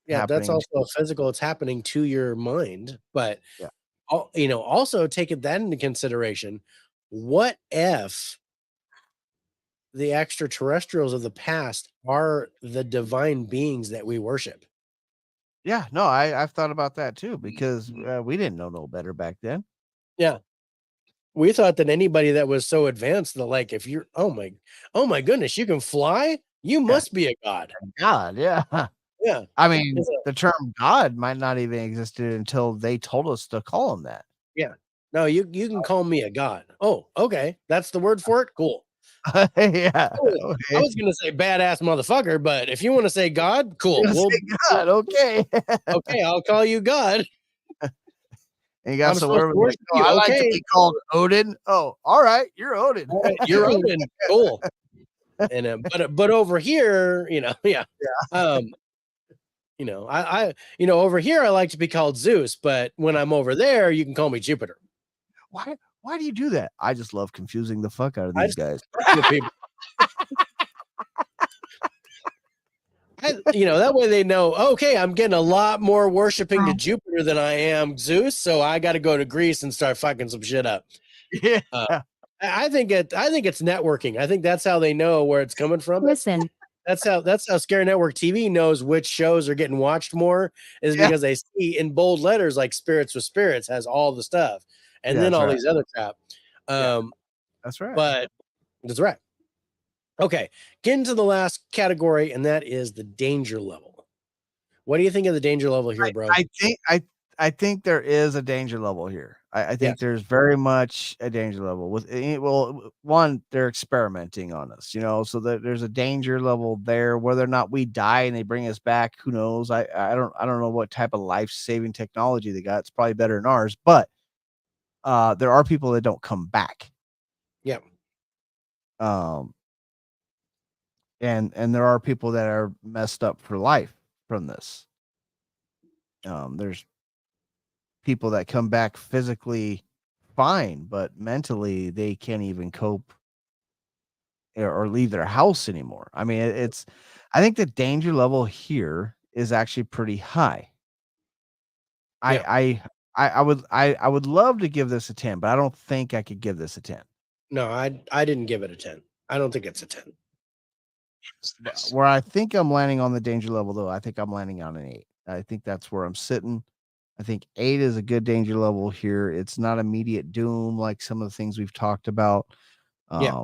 [SPEAKER 1] Yeah, that's also physical. It's happening to your mind, but also taking that into consideration. What if the extraterrestrials of the past are the divine beings that we worship?
[SPEAKER 2] Yeah, no, I've thought about that too, because we didn't know no better back then.
[SPEAKER 1] Yeah. We thought that anybody that was so advanced that, like, if you're, oh my goodness, you can fly, you must be a god.
[SPEAKER 2] God, yeah.
[SPEAKER 1] Yeah.
[SPEAKER 2] I mean, the term God might not even existed until they told us to call him that.
[SPEAKER 1] Yeah. No, you can call me a god. Oh, okay. That's the word for it. Cool.
[SPEAKER 2] Yeah.
[SPEAKER 1] Okay. I was gonna say badass motherfucker, but if you want to say God, cool.
[SPEAKER 2] We'll say God, okay.
[SPEAKER 1] Okay, I'll call you God.
[SPEAKER 2] And you got some word like, I like to be called Odin. Oh, all right, you're Odin.
[SPEAKER 1] All right, you're Odin. Cool. And but over here, I over here I like to be called Zeus, but when I'm over there, you can call me Jupiter.
[SPEAKER 2] Why do you do that? I just love confusing the fuck out of these guys.
[SPEAKER 1] That way they know, okay, I'm getting a lot more worshiping to Jupiter than I am Zeus, so I got to go to Greece and start fucking some shit up.
[SPEAKER 2] Yeah.
[SPEAKER 1] I think it's networking. I think that's how they know where it's coming from.
[SPEAKER 6] Listen.
[SPEAKER 1] That's how Scary Network TV knows which shows are getting watched more, is
[SPEAKER 2] Yeah.
[SPEAKER 1] because they see in bold letters like Spirits with Spirits has all the stuff, and
[SPEAKER 2] Yeah,
[SPEAKER 1] then
[SPEAKER 2] that's
[SPEAKER 1] all
[SPEAKER 2] right.
[SPEAKER 1] these other crap.
[SPEAKER 2] Yeah. That's right.
[SPEAKER 1] But that's right. Okay, get into the last category, and that is the danger level. What do you think of the danger level here, bro?
[SPEAKER 2] I think there is a danger level here. I think there's very much a danger level with well, one, they're experimenting on us, so that there's a danger level there. Whether or not we die and they bring us back, who knows? I don't know what type of life-saving technology they got. It's probably better than ours, but there are people that don't come back.
[SPEAKER 1] Yeah.
[SPEAKER 2] And there are people that are messed up for life from this. There's people that come back physically fine, but mentally they can't even cope or leave their house anymore. I mean, I think the danger level here is actually pretty high.
[SPEAKER 1] Yeah.
[SPEAKER 2] I would love to give this a 10, but I don't think I could give this a 10.
[SPEAKER 1] No, I didn't give it a 10. I don't think it's a 10.
[SPEAKER 2] Where I think I'm landing on the danger level, though, I think I'm landing on an 8. I think that's where I'm sitting. I think 8 is a good danger level here. It's not immediate doom like some of the things we've talked about.
[SPEAKER 1] Yeah.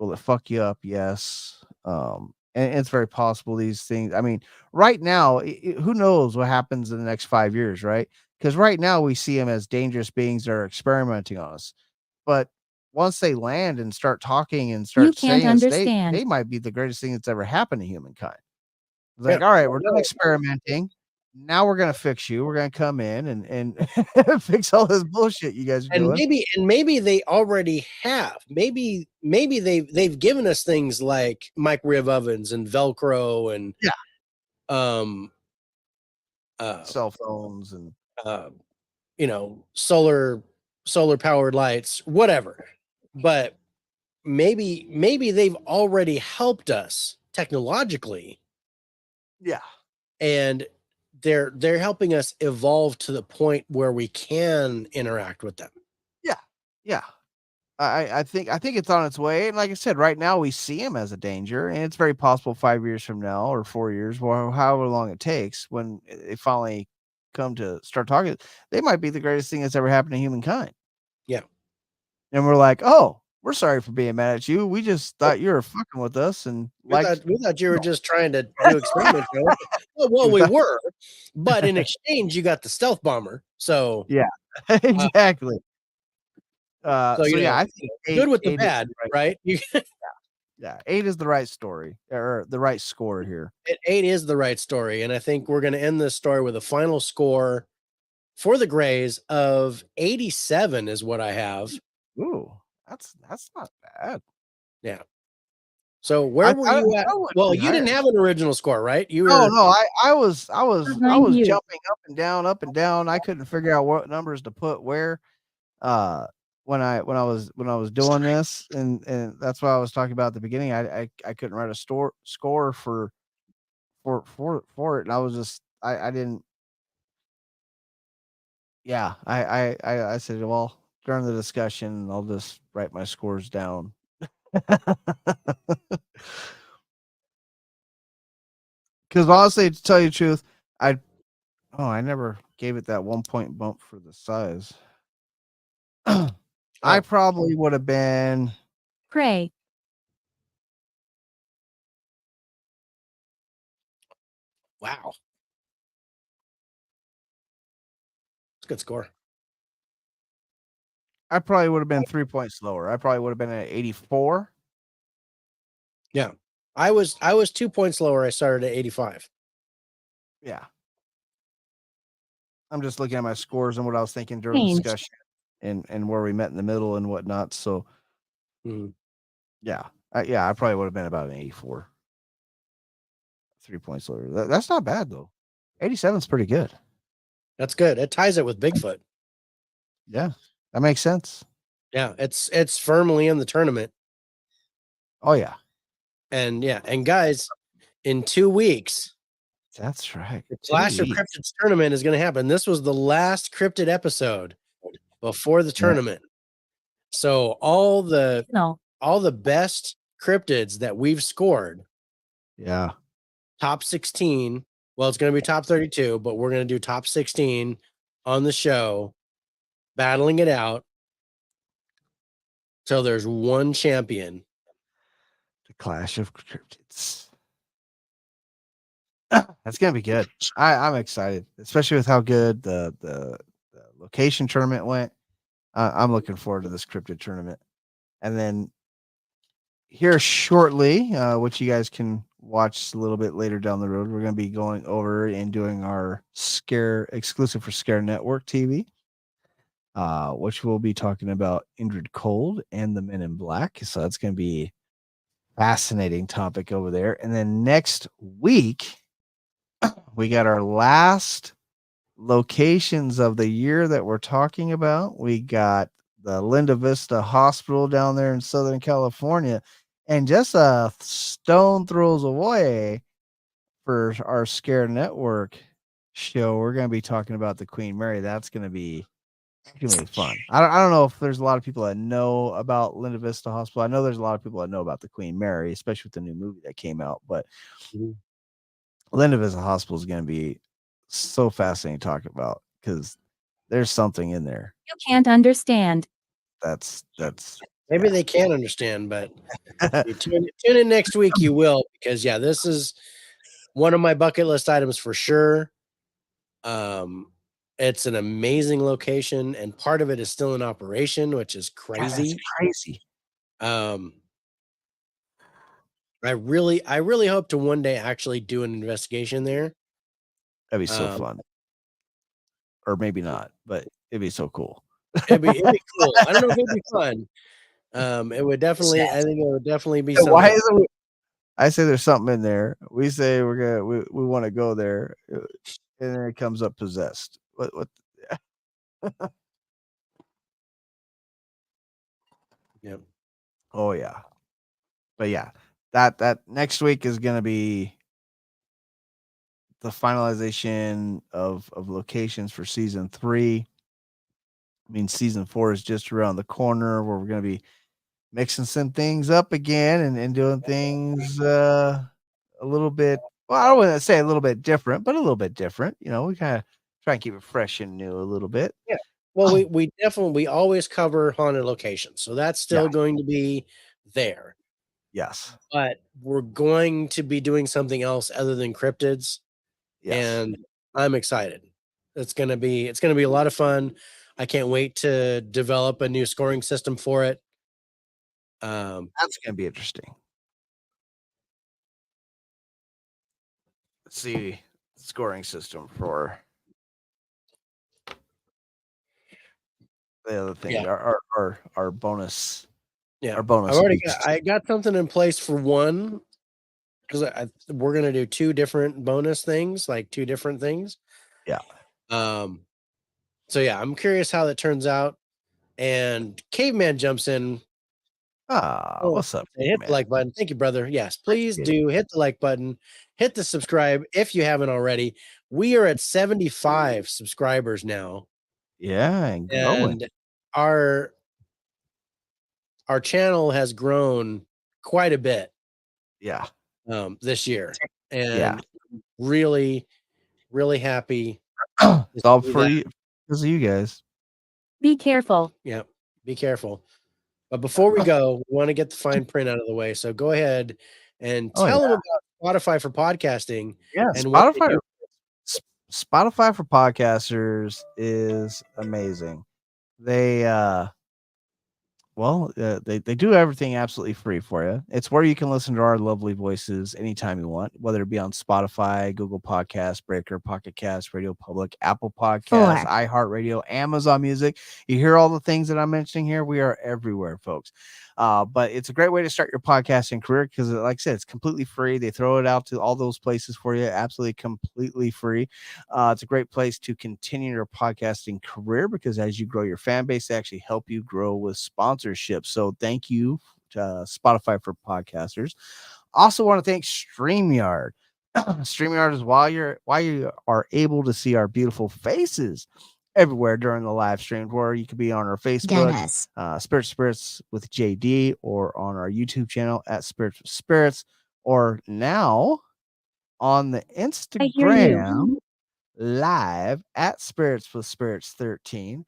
[SPEAKER 2] Will it fuck you up? Yes. And it's very possible these things. I mean, right now, who knows what happens in the next 5 years, right? Because right now we see them as dangerous beings that are experimenting on us. But once they land and start talking and start
[SPEAKER 6] You can't
[SPEAKER 2] saying this,
[SPEAKER 6] understand.
[SPEAKER 2] they might be the greatest thing that's ever happened to humankind. It's
[SPEAKER 1] Yeah.
[SPEAKER 2] like, all right, we're done experimenting. Now we're gonna fix you. We're gonna come in and fix all this bullshit you guys are
[SPEAKER 1] And
[SPEAKER 2] doing.
[SPEAKER 1] maybe they already have. Maybe they've given us things like microwave ovens and Velcro and
[SPEAKER 2] Yeah.
[SPEAKER 1] uh
[SPEAKER 2] Cell phones and
[SPEAKER 1] solar powered lights, whatever. But maybe they've already helped us technologically,
[SPEAKER 2] yeah.
[SPEAKER 1] and they're helping us evolve to the point where we can interact with them.
[SPEAKER 2] Yeah. I think it's on its way. And like I said, right now we see him as a danger, and it's very possible 5 years from now or 4 years, or however long it takes, when they finally come to start talking, they might be the greatest thing that's ever happened to humankind.
[SPEAKER 1] Yeah.
[SPEAKER 2] And we're like, oh, we're sorry for being mad at you. We just thought you were fucking with us and
[SPEAKER 1] We thought you were just trying to do experiments. Well, we were, but in exchange, you got the stealth bomber. So
[SPEAKER 2] yeah, exactly.
[SPEAKER 1] so
[SPEAKER 2] Yeah, I think
[SPEAKER 1] good with the
[SPEAKER 2] 8 is
[SPEAKER 1] bad, right?
[SPEAKER 2] yeah, 8 is the right story or the right score here.
[SPEAKER 1] 8 is the right story, and I think we're going to end this story with a final score for the Grays of 87 is what I have.
[SPEAKER 2] Ooh, that's not bad.
[SPEAKER 1] Yeah. So where were you at? Well, you didn't have an original score, right? You were
[SPEAKER 2] No, I was
[SPEAKER 6] Behind you.
[SPEAKER 2] jumping up and down. I couldn't figure out what numbers to put where. When I was doing this, and that's what I was talking about at the beginning. I couldn't write a score for it, and I was just I didn't. Yeah, I said, well, during the discussion, I'll just write my scores down. Because honestly, to tell you the truth, I never gave it that 1 point bump for the size. I probably would have been.
[SPEAKER 6] Pray.
[SPEAKER 1] wow. It's a good score.
[SPEAKER 2] I probably would have been 3 points lower. I probably would have been at 84.
[SPEAKER 1] Yeah. I was 2 points lower. I started at 85.
[SPEAKER 2] Yeah. I'm just looking at my scores and what I was thinking during the
[SPEAKER 6] Changed.
[SPEAKER 2] discussion and where we met in the middle and whatnot. So, yeah. I probably would have been about an 84. 3 points lower. That's not bad, though. 87 is pretty good.
[SPEAKER 1] That's good. It ties it with Bigfoot.
[SPEAKER 2] Yeah. That makes sense.
[SPEAKER 1] Yeah. It's firmly in the tournament.
[SPEAKER 2] Oh, yeah.
[SPEAKER 1] And guys, in 2 weeks,
[SPEAKER 2] that's right.
[SPEAKER 1] The Clash of Cryptids tournament is going to happen. This was the last Cryptid episode before the tournament. So all the best cryptids that we've scored
[SPEAKER 2] Yeah.
[SPEAKER 1] top 16. Well, it's going to be top 32, but we're going to do top 16 on the show, battling it out till there's one champion.
[SPEAKER 2] The Clash of Cryptids. That's gonna be good. I'm excited, especially with how good the location tournament went. I'm looking forward to this Cryptid tournament. And then here shortly, which you guys can watch a little bit later down the road, we're going to be going over and doing our Scare exclusive for Scare Network TV, which we'll be talking about Indrid Cold and the Men in Black. So that's going to be fascinating topic over there. And then next week, we got our last locations of the year that we're talking about. We got the Linda Vista Hospital down there in Southern California, and just a stone throws away for our Scare Network show. We're going to be talking about the Queen Mary. That's going to be fun. I don't know if there's a lot of people that know about Linda Vista Hospital. I know there's a lot of people that know about the Queen Mary, especially with the new movie that came out. But Linda Vista Hospital is going to be so fascinating to talk about because there's something in there.
[SPEAKER 6] You can't understand.
[SPEAKER 2] That's
[SPEAKER 1] Maybe they can understand, but you tune in next week, you will, because this is one of my bucket list items for sure. It's an amazing location, and part of it is still in operation, which is crazy.
[SPEAKER 2] That's crazy.
[SPEAKER 1] I really hope to one day actually do an investigation there.
[SPEAKER 2] That'd be so fun. Or maybe not, but it'd be so cool.
[SPEAKER 1] It'd be cool. I don't know if it'd be fun. It would definitely. I think it would definitely be something.
[SPEAKER 2] Why isn't we, I say there's something in there. We say we want to go there, and then it comes up possessed. What?
[SPEAKER 1] Yep.
[SPEAKER 2] Oh yeah, but yeah, that next week is gonna be the finalization of locations for season 3. I mean, season 4 is just around the corner, where we're gonna be mixing some things up again and doing things a little bit. Well, I don't want to say a little bit different, but a little bit different. We kind of try and keep it fresh and new a little bit.
[SPEAKER 1] Yeah. Well, we definitely always cover haunted locations, so that's still going to be there.
[SPEAKER 2] Yes.
[SPEAKER 1] But we're going to be doing something else other than cryptids.
[SPEAKER 2] Yes.
[SPEAKER 1] And I'm excited. It's gonna be a lot of fun. I can't wait to develop a new scoring system for it.
[SPEAKER 2] That's gonna be interesting. Let's see scoring system for the other thing.
[SPEAKER 1] Yeah.
[SPEAKER 2] Our bonus.
[SPEAKER 1] Yeah,
[SPEAKER 2] our bonus.
[SPEAKER 1] I got something in place for one, because we're gonna do 2 different bonus things, like 2 different things.
[SPEAKER 2] Yeah.
[SPEAKER 1] So yeah, I'm curious how that turns out. And Caveman jumps in.
[SPEAKER 2] What's up?
[SPEAKER 1] Hit the like button. Thank you, brother. Yes, please do hit the like button. Hit the subscribe if you haven't already. We are at 75 subscribers now.
[SPEAKER 2] Yeah, and growing.
[SPEAKER 1] And our channel has grown quite a bit.
[SPEAKER 2] Yeah.
[SPEAKER 1] This year. And really, really happy.
[SPEAKER 2] It's all for you, because of you guys.
[SPEAKER 6] Be careful.
[SPEAKER 1] Yeah, be careful. But before we go, we want to get the fine print out of the way. So go ahead and tell them about Spotify for podcasting.
[SPEAKER 2] Yeah,
[SPEAKER 1] and
[SPEAKER 2] Spotify for podcasters is amazing. They they do everything absolutely free for you. It's where you can listen to our lovely voices anytime you want, whether it be on Spotify, Google Podcasts, Breaker, Pocket Cast, Radio Public, Apple Podcasts, iHeartRadio, Amazon Music. You hear all the things that I'm mentioning here. We are everywhere, folks. But it's a great way to start your podcasting career because, like I said, it's completely free. They throw it out to all those places for you, absolutely completely free. It's a great place to continue your podcasting career because as you grow your fan base, they actually help you grow with sponsorship. So thank you to Spotify for podcasters. Also want to thank StreamYard. StreamYard is while you are able to see our beautiful faces everywhere during the live stream, where you could be on our Facebook, Spirits with JD, or on our YouTube channel at Spirits with Spirits, or now on the
[SPEAKER 6] I hear
[SPEAKER 2] Instagram
[SPEAKER 6] you.
[SPEAKER 2] live at Spirits with Spirits 13.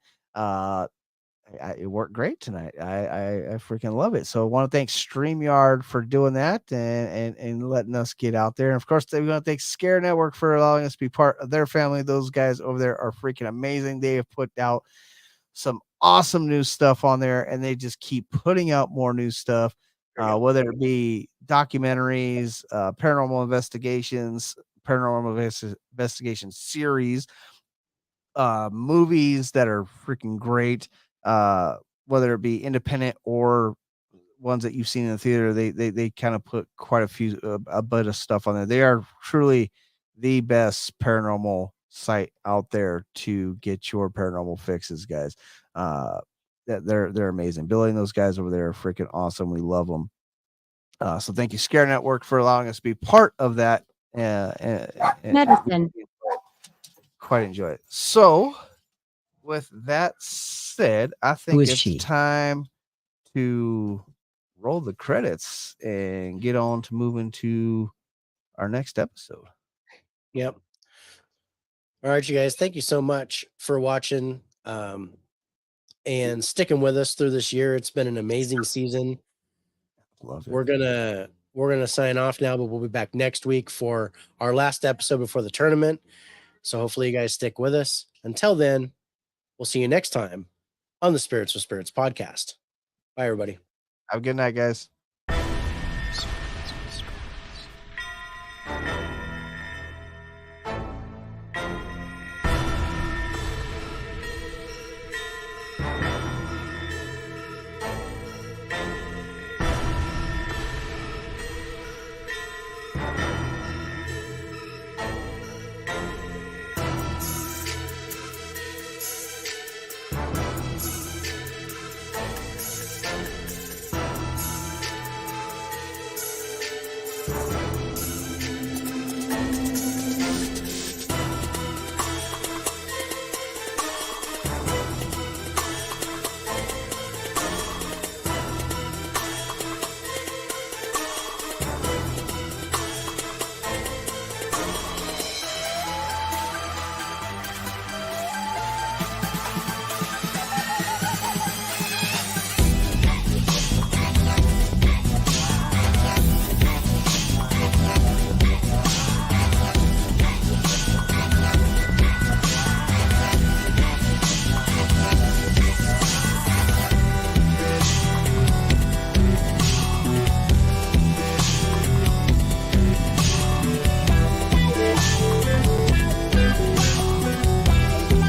[SPEAKER 2] It worked great tonight. I freaking love it. So I want to thank StreamYard for doing that and letting us get out there. And of course, we want to thank Scare Network for allowing us to be part of their family. Those guys over there are freaking amazing. They have put out some awesome new stuff on there, and they just keep putting out more new stuff, whether it be documentaries, paranormal investigations, investigation series, movies that are freaking great, whether it be independent or ones that you've seen in the theater. They kind of put quite a bit of stuff on there. They are truly the best paranormal site out there to get your paranormal fixes, guys. They're amazing. Billy and those guys over there are freaking awesome. We love them. So thank you, Scare Network, for allowing us to be part of that.
[SPEAKER 6] Medicine.
[SPEAKER 2] Quite enjoy it. So, with that said, I think
[SPEAKER 3] Who is
[SPEAKER 2] it's
[SPEAKER 3] she?
[SPEAKER 2] time to roll the credits and get on to moving to our next episode.
[SPEAKER 1] Yep. All right, you guys. Thank you so much for watching and sticking with us through this year. It's been an amazing season.
[SPEAKER 2] Love it.
[SPEAKER 1] We're gonna sign off now, but we'll be back next week for our last episode before the tournament. So hopefully you guys stick with us. Until then, we'll see you next time on the Spirits with Spirits podcast. Bye, everybody.
[SPEAKER 2] Have a good night, guys.